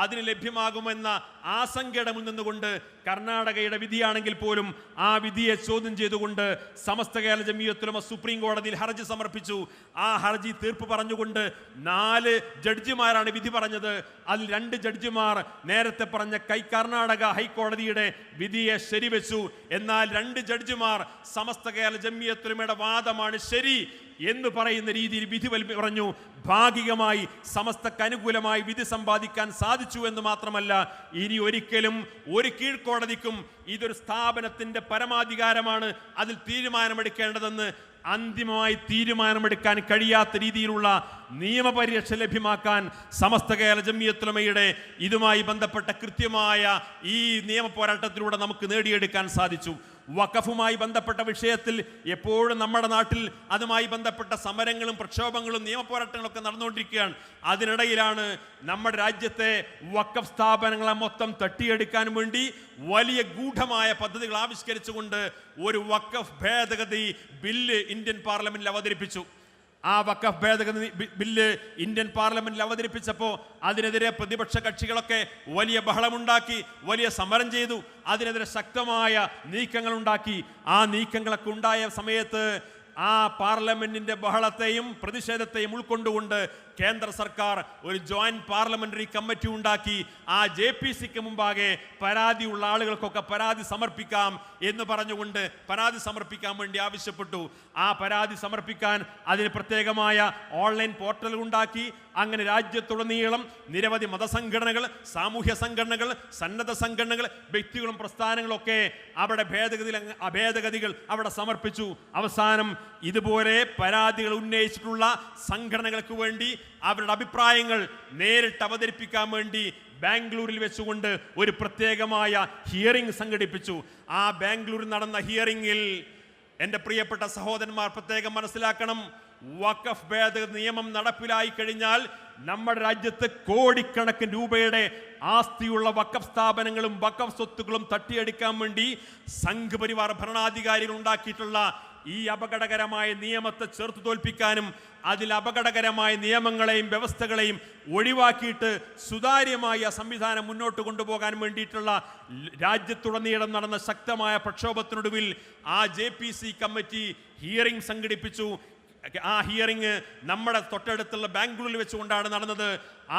അതിന് ലഭ്യമാകുമെന്ന ആശങ്കയുടെ മുൻനിന്നുകൊണ്ട് കർണാടകയുടെ വിധിയാണെങ്കിൽ പോലും ആ വിധിയെ ചോദ്യം ചെയ്തുകൊണ്ട് സമസ്ത കേരള ജംഇയ്യത്തുൽ ഉലമ സുപ്രീം കോടതിയിൽ ഹർജി സമർപ്പിച്ചു. ആ ഹർജി തീർപ്പ് പറഞ്ഞുകൊണ്ട് 4 ജഡ്ജിമാരാണ് വിധി പറഞ്ഞത്. അതിൽ 2 ജഡ്ജിമാർ നേരത്തെ പറഞ്ഞ കർണാടക ഹൈക്കോടതിയുടെ വിധിയെ ശരിവെച്ചു. എന്നാൽ 2 ജഡ്ജിമാർ സമസ്ത കേരള ജംഇയ്യത്തുൽ ഉലമയുടെ വാദമാണ് ശരി എന്ന് പറയുന്ന രീതിയിൽ വിധി പറഞ്ഞു. ഭാഗികമായി സമസ്തക്ക് അനുകൂലമായി വിധി സമ്പാദിക്കാൻ സാധിച്ചു എന്ന് മാത്രമല്ല, ഇനി ഒരിക്കലും ഒരു കീഴ്ക്കോടതിക്കും ഇതൊരു സ്ഥാപനത്തിന്റെ പരമാധികാരമാണ്, അതിൽ തീരുമാനമെടുക്കേണ്ടതെന്ന് അന്തിമമായി തീരുമാനമെടുക്കാൻ കഴിയാത്ത രീതിയിലുള്ള നിയമപരിരക്ഷ ലഭ്യമാക്കാൻ സമസ്ത കേരള ജംഇയ്യത്തുൽ ഉലമയുടെ ഇതുമായി ബന്ധപ്പെട്ട കൃത്യമായ ഈ നിയമ പോരാട്ടത്തിലൂടെ നമുക്ക് നേടിയെടുക്കാൻ സാധിച്ചു. വഖഫുമായി ബന്ധപ്പെട്ട വിഷയത്തിൽ എപ്പോഴും നമ്മുടെ നാട്ടിൽ അതുമായി ബന്ധപ്പെട്ട സമരങ്ങളും പ്രക്ഷോഭങ്ങളും നിയമപോരാട്ടങ്ങളൊക്കെ നടന്നുകൊണ്ടിരിക്കുകയാണ്. അതിനിടയിലാണ് നമ്മുടെ രാജ്യത്തെ വഖഫ് സ്ഥാപനങ്ങളെ മൊത്തം തട്ടിയെടുക്കാൻ വേണ്ടി വലിയ ഗൂഢമായ പദ്ധതികൾ ആവിഷ്കരിച്ചുകൊണ്ട് ഒരു വഖഫ് ഭേദഗതി ബില്ല് ഇന്ത്യൻ പാർലമെന്റിൽ അവതരിപ്പിച്ചു. ആ വഖഫ് ഭേദഗതി ബില്ല് ഇന്ത്യൻ പാർലമെന്റിൽ അവതരിപ്പിച്ചപ്പോൾ അതിനെതിരെ പ്രതിപക്ഷ കക്ഷികളൊക്കെ വലിയ ബഹളമുണ്ടാക്കി, വലിയ സമരം ചെയ്തു. അതിനെതിരെ ശക്തമായ നീക്കങ്ങൾ ഉണ്ടാക്കി. ആ നീക്കങ്ങളൊക്കെ ഉണ്ടായ സമയത്ത് ആ പാർലമെന്റിന്റെ ബഹളത്തെയും പ്രതിഷേധത്തെയും ഉൾക്കൊണ്ടുകൊണ്ട് കേന്ദ്ര സർക്കാർ ഒരു ജോയിന്റ് പാർലമെന്ററി കമ്മിറ്റി ഉണ്ടാക്കി. ആ JPCക്ക് മുമ്പാകെ പരാതിയുള്ള ആളുകൾക്കൊക്കെ പരാതി സമർപ്പിക്കാം എന്ന് പറഞ്ഞുകൊണ്ട് പരാതി സമർപ്പിക്കാൻ വേണ്ടി ആവശ്യപ്പെട്ടു. ആ പരാതി സമർപ്പിക്കാൻ അതിന് പ്രത്യേകമായ ഓൺലൈൻ പോർട്ടൽ ഉണ്ടാക്കി. അങ്ങനെ രാജ്യത്തുടനീളം നിരവധി മതസംഘടനകൾ, സാമൂഹ്യ സംഘടനകൾ, സന്നദ്ധ സംഘടനകൾ, വ്യക്തികളും പ്രസ്ഥാനങ്ങളൊക്കെ അവിടെ ഭേദഗതികൾ അവിടെ സമർപ്പിച്ചു. അവസാനം ഇതുപോലെ പരാതികൾ ഉന്നയിച്ചിട്ടുള്ള സംഘടനകൾക്ക് വേണ്ടി അവരുടെ അഭിപ്രായങ്ങൾ നേരിട്ട് അവതരിപ്പിക്കാൻ വേണ്ടി ബാംഗ്ലൂരിൽ വെച്ചുകൊണ്ട് ഒരു പ്രത്യേകമായ ഹിയറിംഗ് സംഘടിപ്പിച്ചു. ആ ബാംഗ്ലൂരിൽ നടന്ന ഹിയറിംഗിൽ എൻ്റെ പ്രിയപ്പെട്ട സഹോദരന്മാർ പ്രത്യേകം മനസ്സിലാക്കണം, വഖഫ് ഭേദഗതി നിയമം നടപ്പിലായി കഴിഞ്ഞാൽ നമ്മുടെ രാജ്യത്ത് കോടിക്കണക്കിന് രൂപയുടെ ആസ്തിയുള്ള വഖഫ് സ്ഥാപനങ്ങളും വഖഫ് സ്വത്തുക്കളും തട്ടിയെടുക്കാൻ വേണ്ടി സംഘപരിവാർ ഭരണാധികാരികൾ ഉണ്ടാക്കിയിട്ടുള്ള ഈ അപകടകരമായ നിയമത്തെ ചെറുത്തു തോൽപ്പിക്കാനും അതിൽ അപകടകരമായ നിയമങ്ങളെയും വ്യവസ്ഥകളെയും ഒഴിവാക്കിയിട്ട് സുതാര്യമായ സംവിധാനം മുന്നോട്ട് കൊണ്ടുപോകാൻ വേണ്ടിയിട്ടുള്ള രാജ്യത്തുടനീളം നടന്ന ശക്തമായ പ്രക്ഷോഭത്തിനൊടുവിൽ ആ JPC കമ്മിറ്റി ഹിയറിംഗ് സംഘടിപ്പിച്ചു. ആ ഹിയറിംഗ് നമ്മുടെ തൊട്ടടുത്തുള്ള ബാംഗ്ലൂരിൽ വെച്ചുകൊണ്ടാണ് നടന്നത്.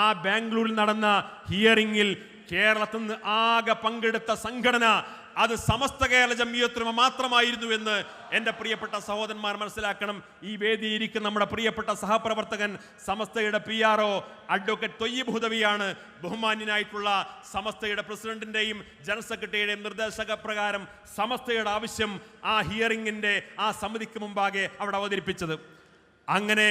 ആ ബാംഗ്ലൂരിൽ നടന്ന ഹിയറിംഗിൽ കേരളത്തിൽ നിന്ന് ആകെ പങ്കെടുത്ത സംഘടന അത് സമസ്ത കേരള ജംഇയ്യത്തുൽ ഉലമ മാത്രമായിരുന്നു എന്ന് എൻ്റെ പ്രിയപ്പെട്ട സഹോദരന്മാർ മനസ്സിലാക്കണം. ഈ വേദിയിരിക്കുന്ന നമ്മുടെ പ്രിയപ്പെട്ട സഹപ്രവർത്തകൻ സമസ്തയുടെ PRO അഡ്വക്കേറ്റ് തൊയ്യിബ് ഹുദവിയാണ്. ബഹുമാന്യനായിട്ടുള്ള സമസ്തയുടെ പ്രസിഡന്റിന്റെയും ജനറൽ സെക്രട്ടറിയുടെയും നിർദ്ദേശപ്രകാരം സമസ്തയുടെ ആവശ്യം ആ ഹിയറിംഗിന്റെ ആ സമിതിക്ക് മുമ്പാകെ അവിടെ അവതരിപ്പിച്ചത്. അങ്ങനെ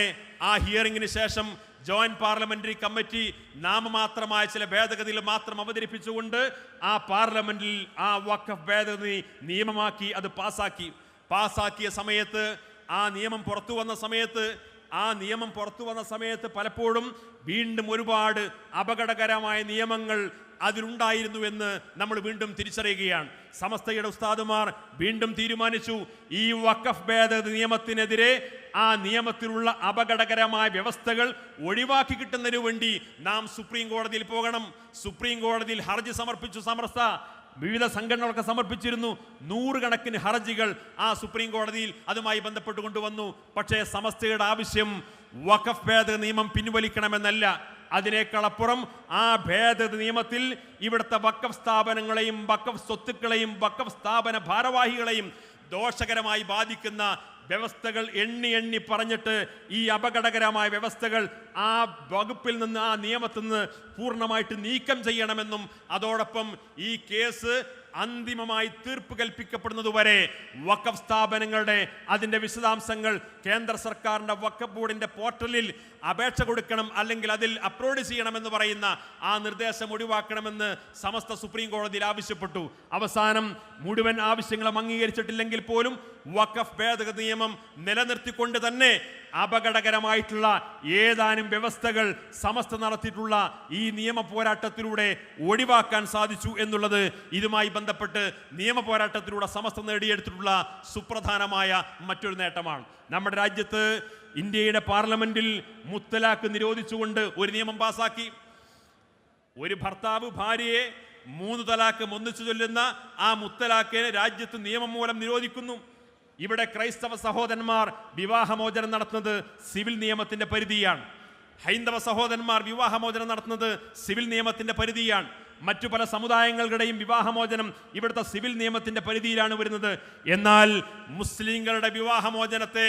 ആ ഹിയറിംഗിന് ശേഷം ജോയിന്റ് പാർലമെന്ററി കമ്മിറ്റി നാമമാത്രമായ ചില ഭേദഗതികൾ മാത്രം അവതരിപ്പിച്ചുകൊണ്ട് ആ പാർലമെന്റിൽ ആ വഖഫ് ഭേദഗതി നിയമമാക്കി അത് പാസാക്കിയ സമയത്ത് ആ നിയമം പുറത്തു വന്ന സമയത്ത് പലപ്പോഴും വീണ്ടും ഒരുപാട് അപകടകരമായ നിയമങ്ങൾ അതിലുണ്ടായിരുന്നു എന്ന് നമ്മൾ വീണ്ടും തിരിച്ചറിയുകയാണ്. സമസ്തയുടെ ഉസ്താദുമാർ വീണ്ടും തീരുമാനിച്ചു, ഈ വഖഫ് ഭേദഗതി നിയമത്തിനെതിരെ ആ നിയമത്തിലുള്ള അപകടകരമായ വ്യവസ്ഥകൾ ഒഴിവാക്കി കിട്ടുന്നതിനു വേണ്ടി നാം സുപ്രീം കോടതിയിൽ പോകണം. സുപ്രീം കോടതിയിൽ ഹർജി സമർപ്പിച്ചു. സമസ്ത വിവിധ സംഘടനകളൊക്കെ സമർപ്പിച്ചിരുന്നു. 100 കണക്കിന് ഹർജികൾ ആ സുപ്രീം കോടതിയിൽ അതുമായി ബന്ധപ്പെട്ട് കൊണ്ടുവന്നു. പക്ഷേ സമസ്തയുടെ ആവശ്യം വഖഫ് ഭേദഗതി നിയമം പിൻവലിക്കണമെന്നല്ല, അതിനേക്കാളപ്പുറം ആ ഭേദഗതി നിയമത്തിൽ ഇവിടുത്തെ വഖഫ് സ്ഥാപനങ്ങളെയും വഖഫ് സ്വത്തുക്കളെയും വഖഫ് സ്ഥാപന ഭാരവാഹികളെയും ദോഷകരമായി ബാധിക്കുന്ന വ്യവസ്ഥകൾ എണ്ണി പറഞ്ഞിട്ട് ഈ അപകടകരമായ വ്യവസ്ഥകൾ ആ വകുപ്പിൽ നിന്ന് ആ നിയമത്തിൽ നിന്ന് പൂർണ്ണമായിട്ട് നീക്കം ചെയ്യണമെന്നും അതോടൊപ്പം ഈ കേസ് അന്തിമമായി തീർപ്പ് കൽപ്പിക്കപ്പെടുന്നതുവരെ വഖഫ് സ്ഥാപനങ്ങളുടെ അതിൻ്റെ വിശദാംശങ്ങൾ കേന്ദ്ര സർക്കാരിൻ്റെ വഖഫ് ബോർഡിൻ്റെ പോർട്ടലിൽ അപേക്ഷ കൊടുക്കണം, അല്ലെങ്കിൽ അതിൽ അപ്ലോഡ് ചെയ്യണമെന്ന് പറയുന്ന ആ നിർദ്ദേശം ഒഴിവാക്കണമെന്ന് സമസ്ത സുപ്രീം കോടതിയിൽ ആവശ്യപ്പെട്ടു. അവസാനം മുഴുവൻ ആവശ്യങ്ങളും അംഗീകരിച്ചിട്ടില്ലെങ്കിൽ പോലും വഖഫ് ഭേദഗതി നിയമം നിലനിർത്തിക്കൊണ്ട് തന്നെ അപകടകരമായിട്ടുള്ള ഏതാനും വ്യവസ്ഥകൾ സമസ്ത നടത്തിയിട്ടുള്ള ഈ നിയമ പോരാട്ടത്തിലൂടെ ഒഴിവാക്കാൻ സാധിച്ചു എന്നുള്ളത് ഇതുമായി ബന്ധപ്പെട്ട് നിയമ പോരാട്ടത്തിലൂടെ സമസ്ത നേടിയെടുത്തിട്ടുള്ള സുപ്രധാനമായ മറ്റൊരു നേട്ടമാണ്. നമ്മുടെ രാജ്യത്ത് ഇന്ത്യയുടെ പാർലമെന്റിൽ മുത്തലാഖ് നിരോധിച്ചുകൊണ്ട് ഒരു നിയമം പാസാക്കി. ഒരു ഭർത്താവ് ഭാര്യയെ 3 തലാക്ക് ഒന്നിച്ചു ചൊല്ലുന്ന ആ മുത്തലാഖിനെ രാജ്യത്ത് നിയമം മൂലം നിരോധിക്കുന്നു. ഇവിടെ ക്രൈസ്തവ സഹോദരന്മാർ വിവാഹമോചനം നടത്തുന്നത് സിവിൽ നിയമത്തിന്റെ പരിധിയാണ്. ഹൈന്ദവ സഹോദരന്മാർ വിവാഹമോചനം നടത്തുന്നത് സിവിൽ നിയമത്തിന്റെ പരിധിയാണ്. മറ്റു പല സമുദായങ്ങളുടെയും വിവാഹമോചനം ഇവിടുത്തെ സിവിൽ നിയമത്തിന്റെ പരിധിയിലാണ് വരുന്നത്. എന്നാൽ മുസ്ലിങ്ങളുടെ വിവാഹമോചനത്തെ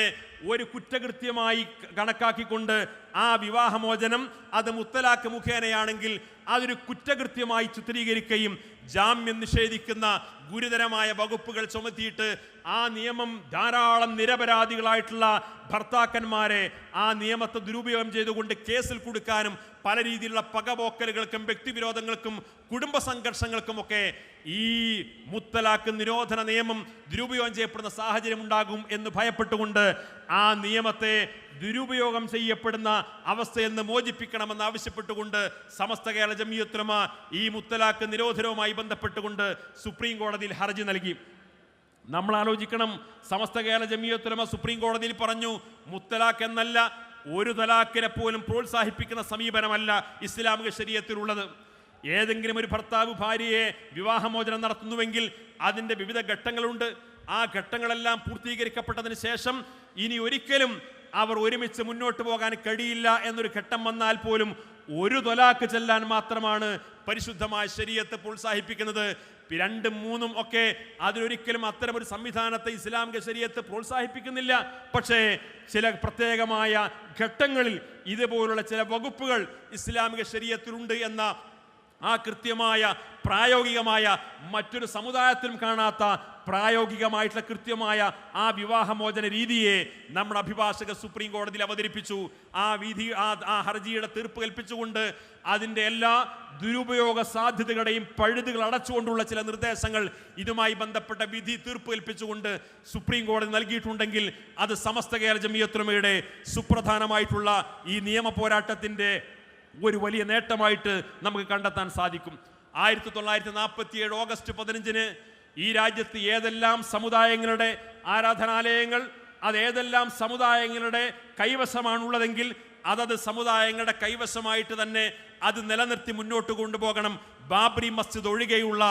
ഒരു കുറ്റകൃത്യമായി കണക്കാക്കിക്കൊണ്ട് ആ വിവാഹമോചനം അത് മുത്തലാഖ് മുഖേനയാണെങ്കിൽ അതൊരു കുറ്റകൃത്യമായി ചിത്രീകരിക്കുകയും ജാമ്യം നിഷേധിക്കുന്ന ഗുരുതരമായ വകുപ്പുകൾ ചുമത്തിയിട്ട് ആ നിയമം ധാരാളം നിരപരാധികളായിട്ടുള്ള ഭർത്താക്കന്മാരെ ആ നിയമത്തെ ദുരുപയോഗം ചെയ്തുകൊണ്ട് കേസിൽ കൊടുക്കാനും പല രീതിയിലുള്ള പകപോക്കലുകൾക്കും വ്യക്തിവിരോധങ്ങൾക്കും കുടുംബ സംഘർഷങ്ങൾക്കുമൊക്കെ ഈ മുത്തലാഖ് നിരോധന നിയമം ദുരുപയോഗം ചെയ്യപ്പെടുന്ന സാഹചര്യം ഉണ്ടാകും എന്ന് ഭയപ്പെട്ടുകൊണ്ട് ആ നിയമത്തെ ദുരുപയോഗം ചെയ്യപ്പെടുന്ന അവസ്ഥയെന്ന് മോചിപ്പിക്കണമെന്ന് ആവശ്യപ്പെട്ടുകൊണ്ട് സമസ്ത കേരള ജംഇയ്യത്തുൽ ഉലമ ഈ മുത്തലാഖ് നിരോധനവുമായി ബന്ധപ്പെട്ടുകൊണ്ട് സുപ്രീം കോടതിയിൽ ഹർജി നൽകി. നമ്മൾ ആലോചിക്കണം, സമസ്ത കേരള ജംഇയ്യത്തുൽ ഉലമ സുപ്രീം കോടതിയിൽ പറഞ്ഞു, മുത്തലാഖ് എന്നല്ല, ഒരു തലാഖിനെ പോലും പ്രോത്സാഹിപ്പിക്കുന്ന സമീപനമല്ല ഇസ്ലാമിക ശരീഅത്തിലുള്ളത്. ഏതെങ്കിലും ഒരു ഭർത്താവ് ഭാര്യയെ വിവാഹമോചനം നടത്തുന്നുവെങ്കിൽ അതിൻ്റെ വിവിധ ഘട്ടങ്ങളുണ്ട്. ആ ഘട്ടങ്ങളെല്ലാം പൂർത്തീകരിക്കപ്പെട്ടതിന് ശേഷം ഇനി ഒരിക്കലും അവർ ഒരുമിച്ച് മുന്നോട്ട് പോകാൻ കഴിയില്ല എന്നൊരു ഘട്ടം വന്നാൽ പോലും ഒരു ത്വലാഖ് ചെല്ലാൻ മാത്രമാണ് പരിശുദ്ധമായ ശരീഅത്ത് പ്രോത്സാഹിപ്പിക്കുന്നത്. 2, 3 ഒക്കെ അതിലൊരിക്കലും അത്തരമൊരു സംവിധാനത്തെ ഇസ്ലാമിക ശരീഅത്ത് പ്രോത്സാഹിപ്പിക്കുന്നില്ല. പക്ഷേ ചില പ്രത്യേകമായ ഘട്ടങ്ങളിൽ ഇതുപോലുള്ള ചില വകുപ്പുകൾ ഇസ്ലാമിക ശരീഅത്തിലുണ്ട് എന്ന ആ കൃത്യമായ പ്രായോഗികമായ മറ്റൊരു സമുദായത്തിലും കാണാത്ത പ്രായോഗികമായിട്ടുള്ള കൃത്യമായ ആ വിവാഹമോചന രീതിയെ നമ്മുടെ അഭിഭാഷക സുപ്രീം കോടതിയിൽ അവതരിപ്പിച്ചു. ആ വിധി ആ ഹർജിയുടെ തീർപ്പ് കൽപ്പിച്ചുകൊണ്ട് അതിൻ്റെ എല്ലാ ദുരുപയോഗ സാധ്യതകളെയും പഴുതുകൾ അടച്ചുകൊണ്ടുള്ള ചില നിർദ്ദേശങ്ങൾ ഇതുമായി ബന്ധപ്പെട്ട വിധി തീർപ്പ് കൽപ്പിച്ചുകൊണ്ട് സുപ്രീം കോടതി നൽകിയിട്ടുണ്ടെങ്കിൽ അത് സമസ്ത കേരള ജംഇയ്യത്തുൽ ഉലമയുടെ സുപ്രധാനമായിട്ടുള്ള ഈ നിയമ പോരാട്ടത്തിൻ്റെ ഒരു വലിയ നേട്ടമായിട്ട് നമുക്ക് കണ്ടെത്താൻ സാധിക്കും. 1947 ഓഗസ്റ്റ് 15 ഈ രാജ്യത്ത് ഏതെല്ലാം സമുദായങ്ങളുടെ ആരാധനാലയങ്ങൾ അതേതെല്ലാം സമുദായങ്ങളുടെ കൈവശമാണുള്ളതെങ്കിൽ അതത് സമുദായങ്ങളുടെ കൈവശമായിട്ട് തന്നെ അത് നിലനിർത്തി മുന്നോട്ട് കൊണ്ടുപോകണം. ബാബറി മസ്ജിദ് ഒഴികെയുള്ള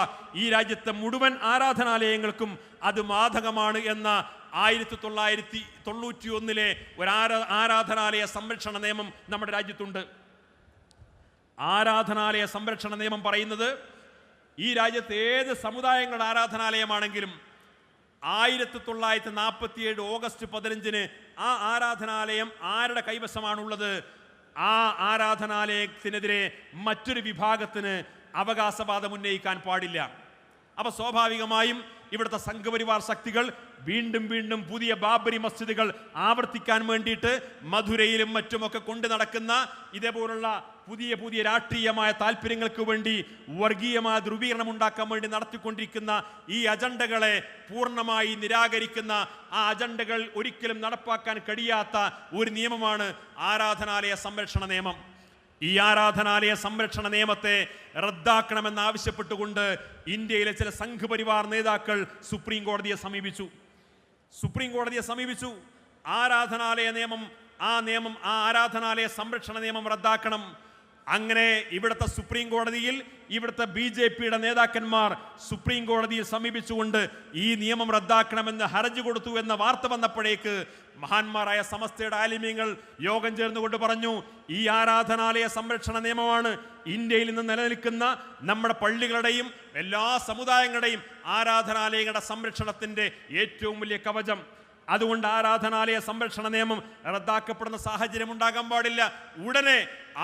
ഈ രാജ്യത്തെ മുഴുവൻ ആരാധനാലയങ്ങൾക്കും അത് ബാധകമാണ് എന്ന 1991 ഒരു ആരാധനാലയ സംരക്ഷണ നിയമം നമ്മുടെ രാജ്യത്തുണ്ട്. ആരാധനാലയ സംരക്ഷണ നിയമം പറയുന്നത് ഈ രാജ്യത്ത് ഏത് സമുദായങ്ങളുടെ ആരാധനാലയമാണെങ്കിലും 1947 ഓഗസ്റ്റ് 15 ആ ആരാധനാലയം ആരുടെ കൈവശമാണുള്ളത്, ആ ആരാധനാലയത്തിനെതിരെ മറ്റൊരു വിഭാഗത്തിന് അവകാശവാദം ഉന്നയിക്കാൻ പാടില്ല. അപ്പോൾ സ്വാഭാവികമായും ഇവിടുത്തെ സംഘപരിവാർ ശക്തികൾ വീണ്ടും വീണ്ടും പുതിയ ബാബരി മസ്ജിദുകൾ ആവർത്തിക്കാൻ വേണ്ടിയിട്ട് മധുരയിലും മറ്റുമൊക്കെ കൊണ്ടു നടക്കുന്ന ഇതേപോലുള്ള പുതിയ പുതിയ രാഷ്ട്രീയമായ താല്പര്യങ്ങൾക്ക് വേണ്ടി വർഗീയമായ ധ്രുവീകരണം ഉണ്ടാക്കാൻ വേണ്ടി നടത്തിക്കൊണ്ടിരിക്കുന്ന ഈ അജണ്ടകളെ പൂർണ്ണമായി നിരാകരിക്കുന്ന ആ അജണ്ടകൾ ഒരിക്കലും നടപ്പാക്കാൻ കഴിയാത്ത ഒരു നിയമമാണ് ആരാധനാലയ സംരക്ഷണ നിയമം. ഈ ആരാധനാലയ സംരക്ഷണ നിയമത്തെ റദ്ദാക്കണമെന്നാവശ്യപ്പെട്ടുകൊണ്ട് ഇന്ത്യയിലെ ചില സംഘപരിവാർ നേതാക്കൾ സുപ്രീം കോടതിയെ സമീപിച്ചു. ആരാധനാലയ നിയമം ആ ആരാധനാലയ സംരക്ഷണ നിയമം റദ്ദാക്കണം. അങ്ങനെ ഇവിടുത്തെ സുപ്രീം കോടതിയിൽ ഇവിടുത്തെ BJPയുടെ നേതാക്കന്മാർ സുപ്രീം കോടതിയെ സമീപിച്ചുകൊണ്ട് ഈ നിയമം റദ്ദാക്കണമെന്ന് ഹർജി കൊടുത്തു എന്ന വാർത്ത വന്നപ്പോഴേക്ക് മഹാന്മാരായ സമസ്തയുടെ ആലിമീങ്ങൾ യോഗം ചേർന്നുകൊണ്ട് പറഞ്ഞു, ഈ ആരാധനാലയ സംരക്ഷണ നിയമമാണ് ഇന്ത്യയിൽ നിന്ന് നിലനിൽക്കുന്ന നമ്മുടെ പള്ളികളുടെയും എല്ലാ സമുദായങ്ങളുടെയും ആരാധനാലയങ്ങളുടെ സംരക്ഷണത്തിൻ്റെ ഏറ്റവും വലിയ കവചം. അതുകൊണ്ട് ആരാധനാലയ സംരക്ഷണ നിയമം റദ്ദാക്കപ്പെടുന്ന സാഹചര്യം ഉണ്ടാകാൻ പാടില്ല. ഉടനെ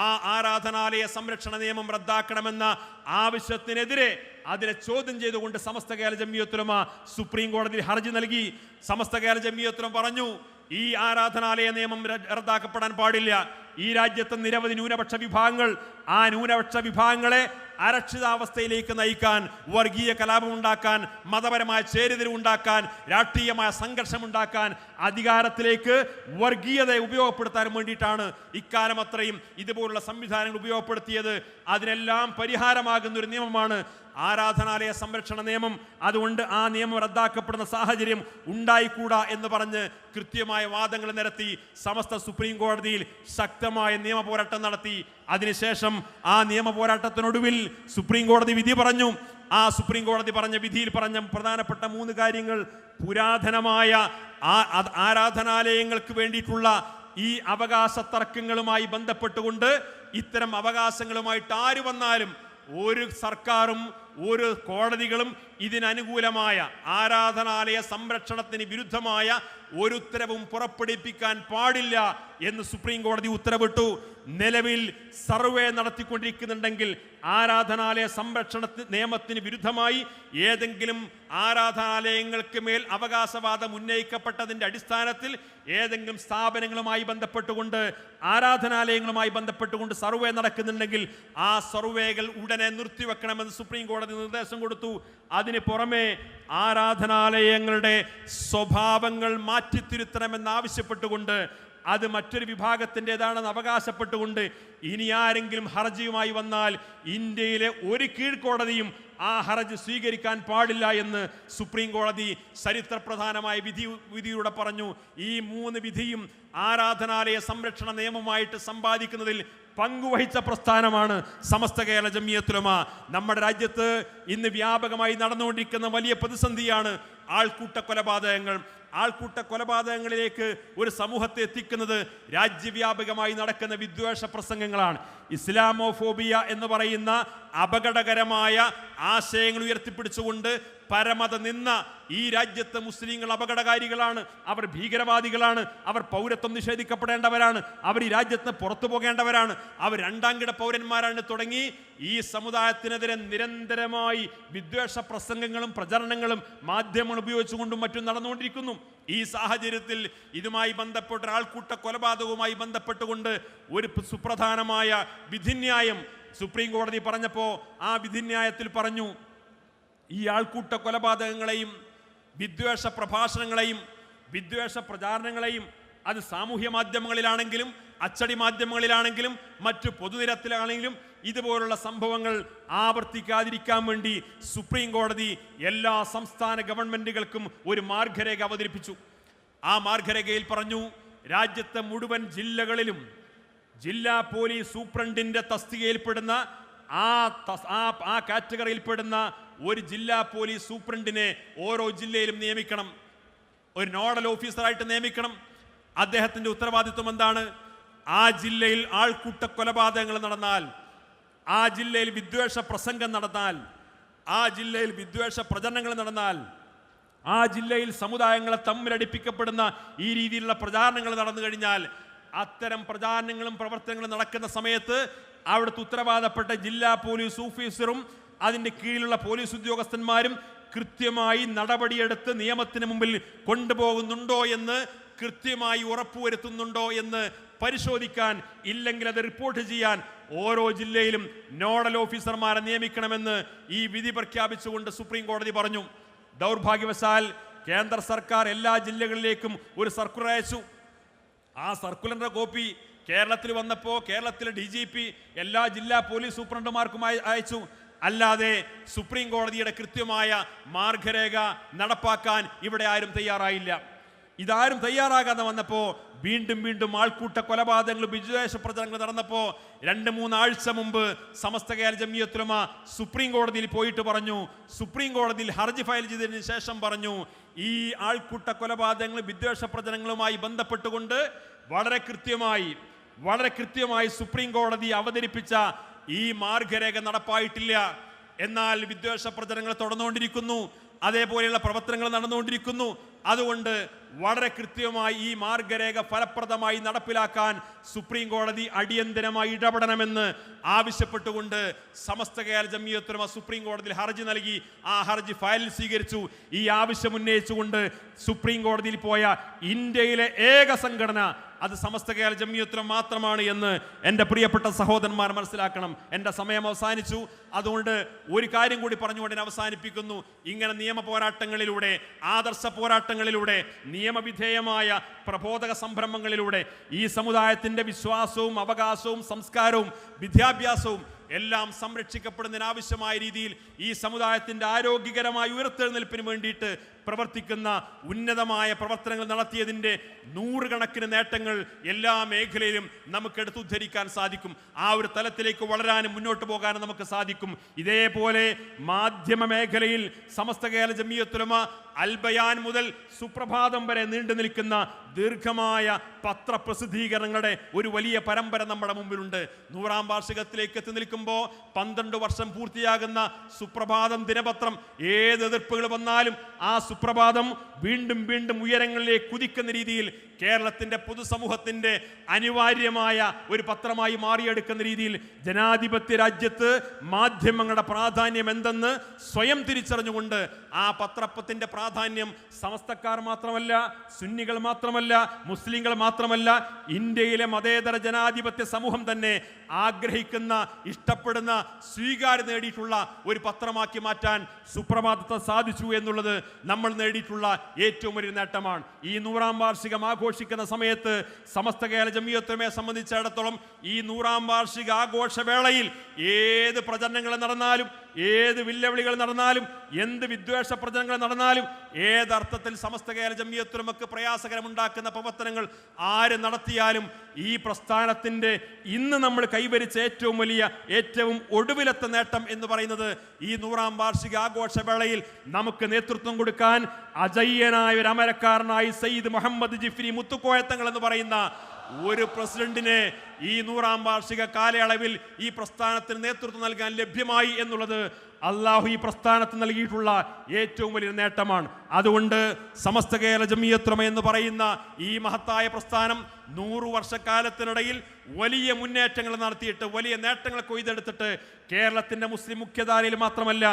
ആ ആരാധനാലയ സംരക്ഷണ നിയമം റദ്ദാക്കണമെന്ന ആവശ്യത്തിനെതിരെ അതിനെ ചോദ്യം ചെയ്തുകൊണ്ട് സമസ്ത കേരള ജംഇയ്യത്തുൽ ഉലമ സുപ്രീം കോടതിയിൽ ഹർജി നൽകി. സമസ്ത കേരള ജംഇയ്യത്തുൽ ഉലമ പറഞ്ഞു, ഈ ആരാധനാലയ നിയമം റദ്ദാക്കപ്പെടാൻ പാടില്ല. ഈ രാജ്യത്തെ നിരവധി ന്യൂനപക്ഷ വിഭാഗങ്ങൾ, ആ ന്യൂനപക്ഷ വിഭാഗങ്ങളെ അരക്ഷിതാവസ്ഥയിലേക്ക് നയിക്കാൻ, വർഗീയ കലാപമുണ്ടാക്കാൻ, മതപരമായ ചേരിതിരിവുണ്ടാക്കാൻ, രാഷ്ട്രീയമായ സംഘർഷമുണ്ടാക്കാൻ, അധികാരത്തിലേക്ക് വർഗീയതയെ ഉപയോഗപ്പെടുത്താൻ വേണ്ടിയിട്ടാണ് ഇക്കാലം അത്രയും ഇതുപോലുള്ള സംവിധാനങ്ങൾ ഉപയോഗപ്പെടുത്തിയത്. അതിനെല്ലാം പരിഹാരമാകുന്ന ഒരു നിയമമാണ് ആരാധനാലയ സംരക്ഷണ നിയമം. അതുകൊണ്ട് ആ നിയമം റദ്ദാക്കപ്പെടുന്ന സാഹചര്യം ഉണ്ടായിക്കൂടാ എന്ന് പറഞ്ഞ് കൃത്യമായ വാദങ്ങൾ നിരത്തി സമസ്ത സുപ്രീം കോടതിയിൽ ശക്തമായ നിയമ പോരാട്ടം നടത്തി. അതിനുശേഷം ആ നിയമ പോരാട്ടത്തിനൊടുവിൽ സുപ്രീം കോടതി വിധി പറഞ്ഞു. ആ സുപ്രീം കോടതി പറഞ്ഞ വിധിയിൽ പറഞ്ഞ പ്രധാനപ്പെട്ട 3 കാര്യങ്ങൾ: പുരാതനമായ ആരാധനാലയങ്ങൾക്ക് വേണ്ടിയിട്ടുള്ള ഈ അവകാശ തർക്കങ്ങളുമായി ബന്ധപ്പെട്ടുകൊണ്ട് ഇത്തരം അവകാശങ്ങളുമായിട്ട് ആര് വന്നാലും ഒരു സർക്കാരും ഒരു കോടതികളും ഇതിനനുകൂലമായ ആരാധനാലയ സംരക്ഷണത്തിന് വിരുദ്ധമായ ഒരു ഉത്തരവും പുറപ്പെടുവിപ്പിക്കാൻ പാടില്ല എന്ന് സുപ്രീം കോടതി ഉത്തരവിട്ടു. നിലവിൽ സർവേ നടത്തിക്കൊണ്ടിരിക്കുന്നുണ്ടെങ്കിൽ ആരാധനാലയ സംരക്ഷണ നിയമത്തിന് വിരുദ്ധമായി ഏതെങ്കിലും ആരാധനാലയങ്ങൾക്ക് മേൽ അവകാശവാദം ഉന്നയിക്കപ്പെട്ടതിൻ്റെ അടിസ്ഥാനത്തിൽ ഏതെങ്കിലും സ്ഥാപനങ്ങളുമായി ബന്ധപ്പെട്ടുകൊണ്ട് ആരാധനാലയങ്ങളുമായി ബന്ധപ്പെട്ടുകൊണ്ട് സർവേ നടക്കുന്നുണ്ടെങ്കിൽ ആ സർവേകൾ ഉടനെ നിർത്തിവെക്കണമെന്ന് സുപ്രീം കോടതി നിർദ്ദേശം കൊടുത്തു. അതിന് പുറമെ ആരാധനാലയങ്ങളുടെ സ്വഭാവങ്ങൾ മാറ്റിത്തിരുത്തണമെന്നാവശ്യപ്പെട്ടുകൊണ്ട് അത് മറ്റൊരു വിഭാഗത്തിൻ്റെതാണെന്ന് അവകാശപ്പെട്ടുകൊണ്ട് ഇനി ആരെങ്കിലും ഹർജിയുമായി വന്നാൽ ഇന്ത്യയിലെ ഒരു കീഴ്ക്കോടതിയും ആ ഹർജി സ്വീകരിക്കാൻ പാടില്ല എന്ന് സുപ്രീം കോടതി ചരിത്രപ്രധാനമായ വിധിയിലൂടെ പറഞ്ഞു. ഈ 3 വിധിയും ആരാധനാലയ സംരക്ഷണ നിയമമായിട്ട് സമ്പാദിക്കുന്നതിൽ പങ്കുവഹിച്ച പ്രസ്ഥാനമാണ് സമസ്ത കേരള ജംഇയ്യത്തുൽ ഉലമ. നമ്മുടെ രാജ്യത്ത് ഇന്ന് വ്യാപകമായി നടന്നുകൊണ്ടിരിക്കുന്ന വലിയ പ്രതിസന്ധിയാണ് ആൾക്കൂട്ട കൊലപാതകങ്ങൾ. ആൾക്കൂട്ട കൊലപാതകങ്ങളിലേക്ക് ഒരു സമൂഹത്തെ എത്തിക്കുന്നത് രാജ്യവ്യാപകമായി നടക്കുന്ന വിദ്വേഷ പ്രസംഗങ്ങളാണ്. ഇസ്ലാമോഫോബിയ എന്ന് പറയുന്ന അപകടകരമായ ആശയങ്ങൾ ഉയർത്തിപ്പിടിച്ചുകൊണ്ട് പരമത നിന്ന ഈ രാജ്യത്തെ മുസ്ലിങ്ങൾ അപകടകാരികളാണ്, അവർ ഭീകരവാദികളാണ്, അവർ പൗരത്വം നിഷേധിക്കപ്പെടേണ്ടവരാണ്, അവർ ഈ രാജ്യത്ത് പുറത്തു പോകേണ്ടവരാണ്, അവർ 2ാം കിട പൗരന്മാരാണ് തുടങ്ങി ഈ സമുദായത്തിനെതിരെ നിരന്തരമായി വിദ്വേഷ പ്രസംഗങ്ങളും പ്രചരണങ്ങളും മാധ്യമങ്ങൾ ഉപയോഗിച്ചുകൊണ്ടും മറ്റും നടന്നുകൊണ്ടിരിക്കുന്നു. ഈ സാഹചര്യത്തിൽ ഇതുമായി ബന്ധപ്പെട്ട ആൾക്കൂട്ട കൊലപാതകവുമായി ബന്ധപ്പെട്ടുകൊണ്ട് ഒരു സുപ്രധാനമായ വിധിന്യായം സുപ്രീം കോടതി പറഞ്ഞപ്പോൾ ആ വിധിന്യായത്തിൽ പറഞ്ഞു, ഈ ആൾക്കൂട്ട കൊലപാതകങ്ങളെയും വിദ്വേഷ പ്രഭാഷണങ്ങളെയും വിദ്വേഷ പ്രചാരണങ്ങളെയും അത് സാമൂഹ്യ മാധ്യമങ്ങളിലാണെങ്കിലും അച്ചടി മാധ്യമങ്ങളിലാണെങ്കിലും മറ്റു പൊതുനിരത്തിലാണെങ്കിലും ഇതുപോലുള്ള സംഭവങ്ങൾ ആവർത്തിക്കാതിരിക്കാൻ വേണ്ടി സുപ്രീം കോടതി എല്ലാ സംസ്ഥാന ഗവൺമെന്റുകൾക്കും ഒരു മാർഗരേഖ അവതരിപ്പിച്ചു. ആ മാർഗരേഖയിൽ പറഞ്ഞു, രാജ്യത്തെ മുഴുവൻ ജില്ലകളിലും ജില്ലാ പോലീസ് സൂപ്രണ്ടിന്റെ തസ്തികയിൽപ്പെടുന്ന ആ കാറ്റഗറിയിൽപ്പെടുന്ന ഒരു ജില്ലാ പോലീസ് സൂപ്രണ്ടിനെ ഓരോ ജില്ലയിലും നിയമിക്കണം, ഒരു നോഡൽ ഓഫീസറായിട്ട് നിയമിക്കണം. അദ്ദേഹത്തിന്റെ ഉത്തരവാദിത്വം എന്താണ്? ആ ജില്ലയിൽ ആൾക്കൂട്ട കൊലപാതകങ്ങൾ നടന്നാൽ, ആ ജില്ലയിൽ വിദ്വേഷ പ്രസംഗം നടന്നാൽ, ആ ജില്ലയിൽ വിദ്വേഷ പ്രചരണങ്ങൾ നടന്നാൽ, ആ ജില്ലയിൽ സമുദായങ്ങളെ തമ്മിലടിപ്പിക്കപ്പെടുന്ന ഈ രീതിയിലുള്ള പ്രചാരണങ്ങൾ നടന്നു കഴിഞ്ഞാൽ, അത്തരം പ്രചാരണങ്ങളും പ്രവർത്തനങ്ങളും നടക്കുന്ന സമയത്ത് അവിടുത്തെ ഉത്തരവാദപ്പെട്ട ജില്ലാ പോലീസ് ഓഫീസറും അതിൻ്റെ കീഴിലുള്ള പോലീസ് ഉദ്യോഗസ്ഥന്മാരും കൃത്യമായി നടപടിയെടുത്ത് നിയമത്തിന് മുമ്പിൽ കൊണ്ടുപോകുന്നുണ്ടോ എന്ന് കൃത്യമായി ഉറപ്പുവരുത്തുന്നുണ്ടോ എന്ന് പരിശോധിക്കാൻ, ഇല്ലെങ്കിൽ അത് റിപ്പോർട്ട് ചെയ്യാൻ ഓരോ ജില്ലയിലും നോഡൽ ഓഫീസർമാരെ നിയമിക്കണമെന്ന് ഈ വിധി പ്രഖ്യാപിച്ചുകൊണ്ട് സുപ്രീം കോടതി പറഞ്ഞു. ദൗർഭാഗ്യവശാൽ കേന്ദ്ര സർക്കാർ എല്ലാ ജില്ലകളിലേക്കും ഒരു സർക്കുലർ അയച്ചു. ആ സർക്കുലറിന്റെ കോപ്പി കേരളത്തിൽ വന്നപ്പോൾ കേരളത്തിലെ DGP എല്ലാ ജില്ലാ പോലീസ് സൂപ്രണ്ടുമാർക്കുമായി അയച്ചു. അല്ലാതെ സുപ്രീം കോടതിയുടെ കൃത്യമായ മാർഗരേഖ നടപ്പാക്കാൻ ഇവിടെ ആരും തയ്യാറായില്ല. ഇതാരും തയ്യാറാകാതെ വന്നപ്പോൾ വീണ്ടും ആൾക്കൂട്ട കൊലപാതകങ്ങളും വിദ്വേഷ പ്രചരണങ്ങൾ നടന്നപ്പോൾ 2-3 ആഴ്ച മുമ്പ് സമസ്ത കേരള ജംഇയ്യത്തുൽ ഉലമ സുപ്രീം കോടതിയിൽ പോയിട്ട് പറഞ്ഞു, സുപ്രീം കോടതിയിൽ ഹർജി ഫയൽ ചെയ്തതിന് ശേഷം പറഞ്ഞു, ഈ ആൾക്കൂട്ട കൊലപാതകങ്ങളും വിദ്വേഷ പ്രചരണങ്ങളുമായി ബന്ധപ്പെട്ടുകൊണ്ട് വളരെ കൃത്യമായി സുപ്രീം കോടതി അവതരിപ്പിച്ച ഈ മാർഗരേഖ നടപ്പായിട്ടില്ല. എന്നാൽ വിദ്വേഷ പ്രചരണങ്ങൾ തുടർന്നുകൊണ്ടിരിക്കുന്നു, അതേപോലെയുള്ള പ്രവർത്തനങ്ങൾ നടന്നുകൊണ്ടിരിക്കുന്നു. അതുകൊണ്ട് വളരെ കൃത്യമായി ഈ മാർഗരേഖ ഫലപ്രദമായി നടപ്പിലാക്കാൻ സുപ്രീം കോടതി അടിയന്തരമായി ഇടപെടണമെന്ന് ആവശ്യപ്പെട്ടുകൊണ്ട് സമസ്ത കേരള ജംഇയ്യത്തുൽ ഉലമ സുപ്രീം കോടതിയിൽ ഹർജി നൽകി. ആ ഹർജി ഫയലിൽ സ്വീകരിച്ചു. ഈ ആവശ്യം ഉന്നയിച്ചുകൊണ്ട് സുപ്രീം കോടതിയിൽ പോയ ഇന്ത്യയിലെ ഏക സംഘടന അത് സമസ്ത കേരള ജംഇയ്യത്തുൽ ഉലമ മാത്രമാണ് എന്ന് എൻ്റെ പ്രിയപ്പെട്ട സഹോദരന്മാർ മനസ്സിലാക്കണം. എൻ്റെ സമയം അവസാനിച്ചു. അതുകൊണ്ട് ഒരു കാര്യം കൂടി പറഞ്ഞുകൊണ്ട് ഞാൻ അവസാനിപ്പിക്കുന്നു. ഇങ്ങനെ നിയമ പോരാട്ടങ്ങളിലൂടെ, ആദർശ പോരാട്ടങ്ങളിലൂടെ, നിയമവിധേയമായ പ്രബോധക സംരംഭങ്ങളിലൂടെ ഈ സമുദായത്തിൻ്റെ വിശ്വാസവും അവകാശവും സംസ്കാരവും വിദ്യാഭ്യാസവും എല്ലാം സംരക്ഷിക്കപ്പെടുന്നതിനാവശ്യമായ രീതിയിൽ ഈ സമുദായത്തിൻ്റെ ആരോഗ്യകരമായ ഉയർത്തെഴുന്നേൽപ്പിന് വേണ്ടിയിട്ട് പ്രവർത്തിക്കുന്ന ഉന്നതമായ പ്രവർത്തനങ്ങൾ നടത്തിയതിൻ്റെ നൂറുകണക്കിന് നേട്ടങ്ങൾ എല്ലാ മേഖലയിലും നമുക്ക് എടുത്തുദ്ധരിക്കാൻ സാധിക്കും. ആ ഒരു തലത്തിലേക്ക് വളരാനും മുന്നോട്ട് പോകാനും നമുക്ക് സാധിക്കും. ഇതേപോലെ മാധ്യമ മേഖലയിൽ സമസ്ത കേരള ജംഇയ്യത്തുൽ ഉലമ അൽബയാൻ മുതൽ സുപ്രഭാതം വരെ നീണ്ടു നിൽക്കുന്ന ദീർഘമായ പത്രപ്രസിദ്ധീകരണങ്ങളുടെ ഒരു വലിയ പരമ്പര നമ്മുടെ മുമ്പിലുണ്ട്. 100ാം വാർഷികത്തിലേക്ക് എത്തി നിൽക്കുമ്പോൾ 12 വർഷം പൂർത്തിയാകുന്ന സുപ്രഭാതം ദിനപത്രം ഏത് എതിർപ്പുകൾ വന്നാലും ആ സുപ്രഭാതം വീണ്ടും വീണ്ടും ഉയരങ്ങളിലേക്ക് കുതിക്കുന്ന രീതിയിൽ കേരളത്തിൻ്റെ പൊതുസമൂഹത്തിൻ്റെ അനിവാര്യമായ ഒരു പത്രമായി മാറിയെടുക്കുന്ന രീതിയിൽ ജനാധിപത്യ രാജ്യത്ത് മാധ്യമങ്ങളുടെ പ്രാധാന്യം എന്തെന്ന് സ്വയം തിരിച്ചറിഞ്ഞുകൊണ്ട് ആ പത്രത്തിൻ്റെ പ്രാധാന്യം സമസ്തക്കാർ മാത്രമല്ല, സുന്നികൾ മാത്രമല്ല, മുസ്ലിങ്ങൾ മാത്രമല്ല, ഇന്ത്യയിലെ മതേതര ജനാധിപത്യ സമൂഹം തന്നെ ആഗ്രഹിക്കുന്ന, ഇഷ്ടപ്പെടുന്ന, സ്വീകാര്യം നേടിയിട്ടുള്ള ഒരു പത്രമാക്കി മാറ്റാൻ സുപ്രഭാതത്തെ സാധിച്ചു എന്നുള്ളത് നമ്മൾ നേടിയിട്ടുള്ള ഏറ്റവും വലിയ നേട്ടമാണ്. ഈ 100ാം വാർഷികം ആഘോഷിക്കുന്ന സമയത്ത് സമസ്ത കേരള ജംഇയ്യത്തുൽ ഉലമയെ സംബന്ധിച്ചിടത്തോളം ഈ 100ാം വാർഷിക ആഘോഷവേളയിൽ ഏത് പ്രചരണങ്ങൾ നടന്നാലും, ഏത് വെല്ലുവിളികൾ നടന്നാലും, എന്ത് വിദ്വേഷ പ്രചരണങ്ങൾ നടന്നാലും, ഏതർത്ഥത്തിൽ സമസ്ത കേരള ജംഇയ്യത്തുൽ ഉലമക്ക് പ്രയാസകരമുണ്ടാക്കുന്ന പ്രവർത്തനങ്ങൾ ആര് നടത്തിയാലും ഈ പ്രസ്ഥാനത്തിൻ്റെ ഇന്ന് നമ്മൾ കൈവരിച്ച ഏറ്റവും വലിയ, ഏറ്റവും ഒടുവിലത്തെ നേട്ടം എന്ന് പറയുന്നത് ഈ 100ാം വാർഷിക ആഘോഷവേളയിൽ നമുക്ക് നേതൃത്വം കൊടുക്കാൻ അജയ്യനായ ഒരു അമരക്കാരനായി സയ്യിദ് മുഹമ്മദ് ജിഫ്രി മുത്തുക്കോയത്തങ്ങൾ എന്ന് പറയുന്ന ഒരു പ്രസിഡന്റിനെ ഈ 100ാം വാർഷിക കാലയളവിൽ ഈ പ്രസ്ഥാനത്തിന് നേതൃത്വം നൽകാൻ ലഭ്യമായി എന്നുള്ളത് അള്ളാഹു ഈ പ്രസ്ഥാനത്തിന് നൽകിയിട്ടുള്ള ഏറ്റവും വലിയ നേട്ടമാണ്. അതുകൊണ്ട് സമസ്ത കേരള ജംഇയ്യത്തുൽ ഉലമ എന്ന് പറയുന്ന ഈ മഹത്തായ പ്രസ്ഥാനം 100 വർഷക്കാലത്തിനിടയിൽ വലിയ മുന്നേറ്റങ്ങൾ നടത്തിയിട്ട്, വലിയ നേട്ടങ്ങൾ കൊയ്തെടുത്തിട്ട് കേരളത്തിൻ്റെ മുസ്ലിം മുഖ്യധാരയിൽ മാത്രമല്ല,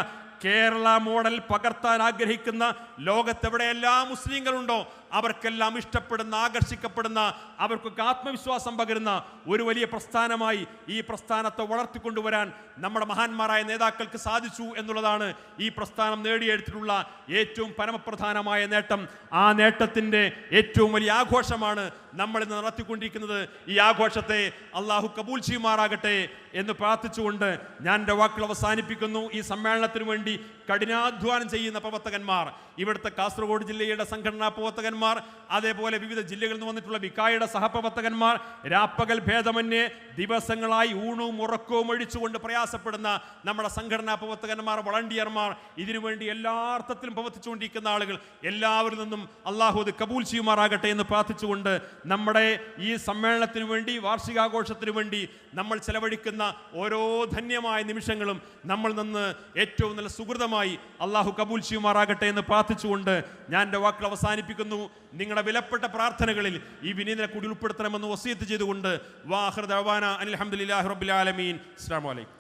കേരള മോഡൽ പകർത്താൻ ആഗ്രഹിക്കുന്ന ലോകത്തെവിടെയെല്ലാം മുസ്ലിങ്ങളുണ്ടോ അവർക്കെല്ലാം ഇഷ്ടപ്പെടുന്ന, ആകർഷിക്കപ്പെടുന്ന, അവർക്കൊക്കെ ആത്മവിശ്വാസം പകരുന്ന ഒരു വലിയ പ്രസ്ഥാനമായി ഈ പ്രസ്ഥാനത്തെ വളർത്തിക്കൊണ്ടുവരാൻ നമ്മുടെ മഹാന്മാരായ നേതാക്കൾക്ക് സാധിച്ചു എന്നുള്ളതാണ് ഈ പ്രസ്ഥാനം നേടിയെടുത്തിട്ടുള്ള ഏറ്റവും പരമപ്രധാനമായ നേട്ടം. ആ നേട്ടത്തിൻ്റെ ഏറ്റവും വലിയ ആഘോഷമാണ് നമ്മൾ ഇന്ന് നടത്തിക്കൊണ്ടിരിക്കുന്നത്. ഈ ആഘോഷത്തെ അള്ളാഹു കബൂൽ ചെയ്യുമാറാകട്ടെ എന്ന് പ്രാർത്ഥിച്ചുകൊണ്ട് ഞാൻ എൻ്റെ വാക്കുകൾ അവസാനിപ്പിക്കുന്നു. ഈ സമ്മേളനത്തിന് വേണ്ടി കഠിനാധ്വാനം ചെയ്യുന്ന പ്രവർത്തകന്മാർ, ഇവിടുത്തെ കാസർഗോഡ് ജില്ലയുടെ സംഘടനാ പ്രവർത്തകന്മാർ, അതേപോലെ വിവിധ ജില്ലകളിൽ നിന്ന് വന്നിട്ടുള്ള വികായുടെ സഹപ്രവർത്തകന്മാർ, രാപ്പകൽ ഭേദമന്യേ ദിവസങ്ങളായി ഊണും ഉറക്കവും ഒഴിച്ചുകൊണ്ട് പ്രയാസപ്പെടുന്ന നമ്മുടെ സംഘടനാ പ്രവർത്തകന്മാർ, വളണ്ടിയർമാർ, ഇതിനുവേണ്ടി എല്ലാ അർത്ഥത്തിലും പ്രവർത്തിച്ചുകൊണ്ടിരിക്കുന്ന ആളുകൾ, എല്ലാവരിൽ നിന്നും അള്ളാഹു അത് കബൂൽ ചെയ്യുമാറാകട്ടെ എന്ന് പ്രാർത്ഥിച്ചുകൊണ്ട് നമ്മുടെ ഈ സമ്മേളനത്തിന് വേണ്ടി, വാർഷികാഘോഷത്തിന് വേണ്ടി നമ്മൾ ചെലവഴിക്കുന്ന ഓരോ ധന്യമായ നിമിഷങ്ങളും നമ്മൾ നിന്ന് ഏറ്റവും നല്ല സുഹൃതമായി അള്ളാഹു കബൂൽ ചെയ്യുമാറാകട്ടെ എന്ന് പ്രാർത്ഥിച്ചുകൊണ്ട് ഞാൻ എൻ്റെ വാക്കുകൾ അവസാനിപ്പിക്കുന്നു. നിങ്ങളുടെ വിലപ്പെട്ട പ്രാർത്ഥനകളിൽ ഈ വിനീതനെ കൂടി ഉൾപ്പെടുത്തണമെന്ന് വസിയത്ത് ചെയ്തുകൊണ്ട് വാഹിർ ദഅവാന അൽഹംദുലില്ലാഹി റബ്ബിൽ ആലമീൻ. അസ്സലാമു അലൈക്കും.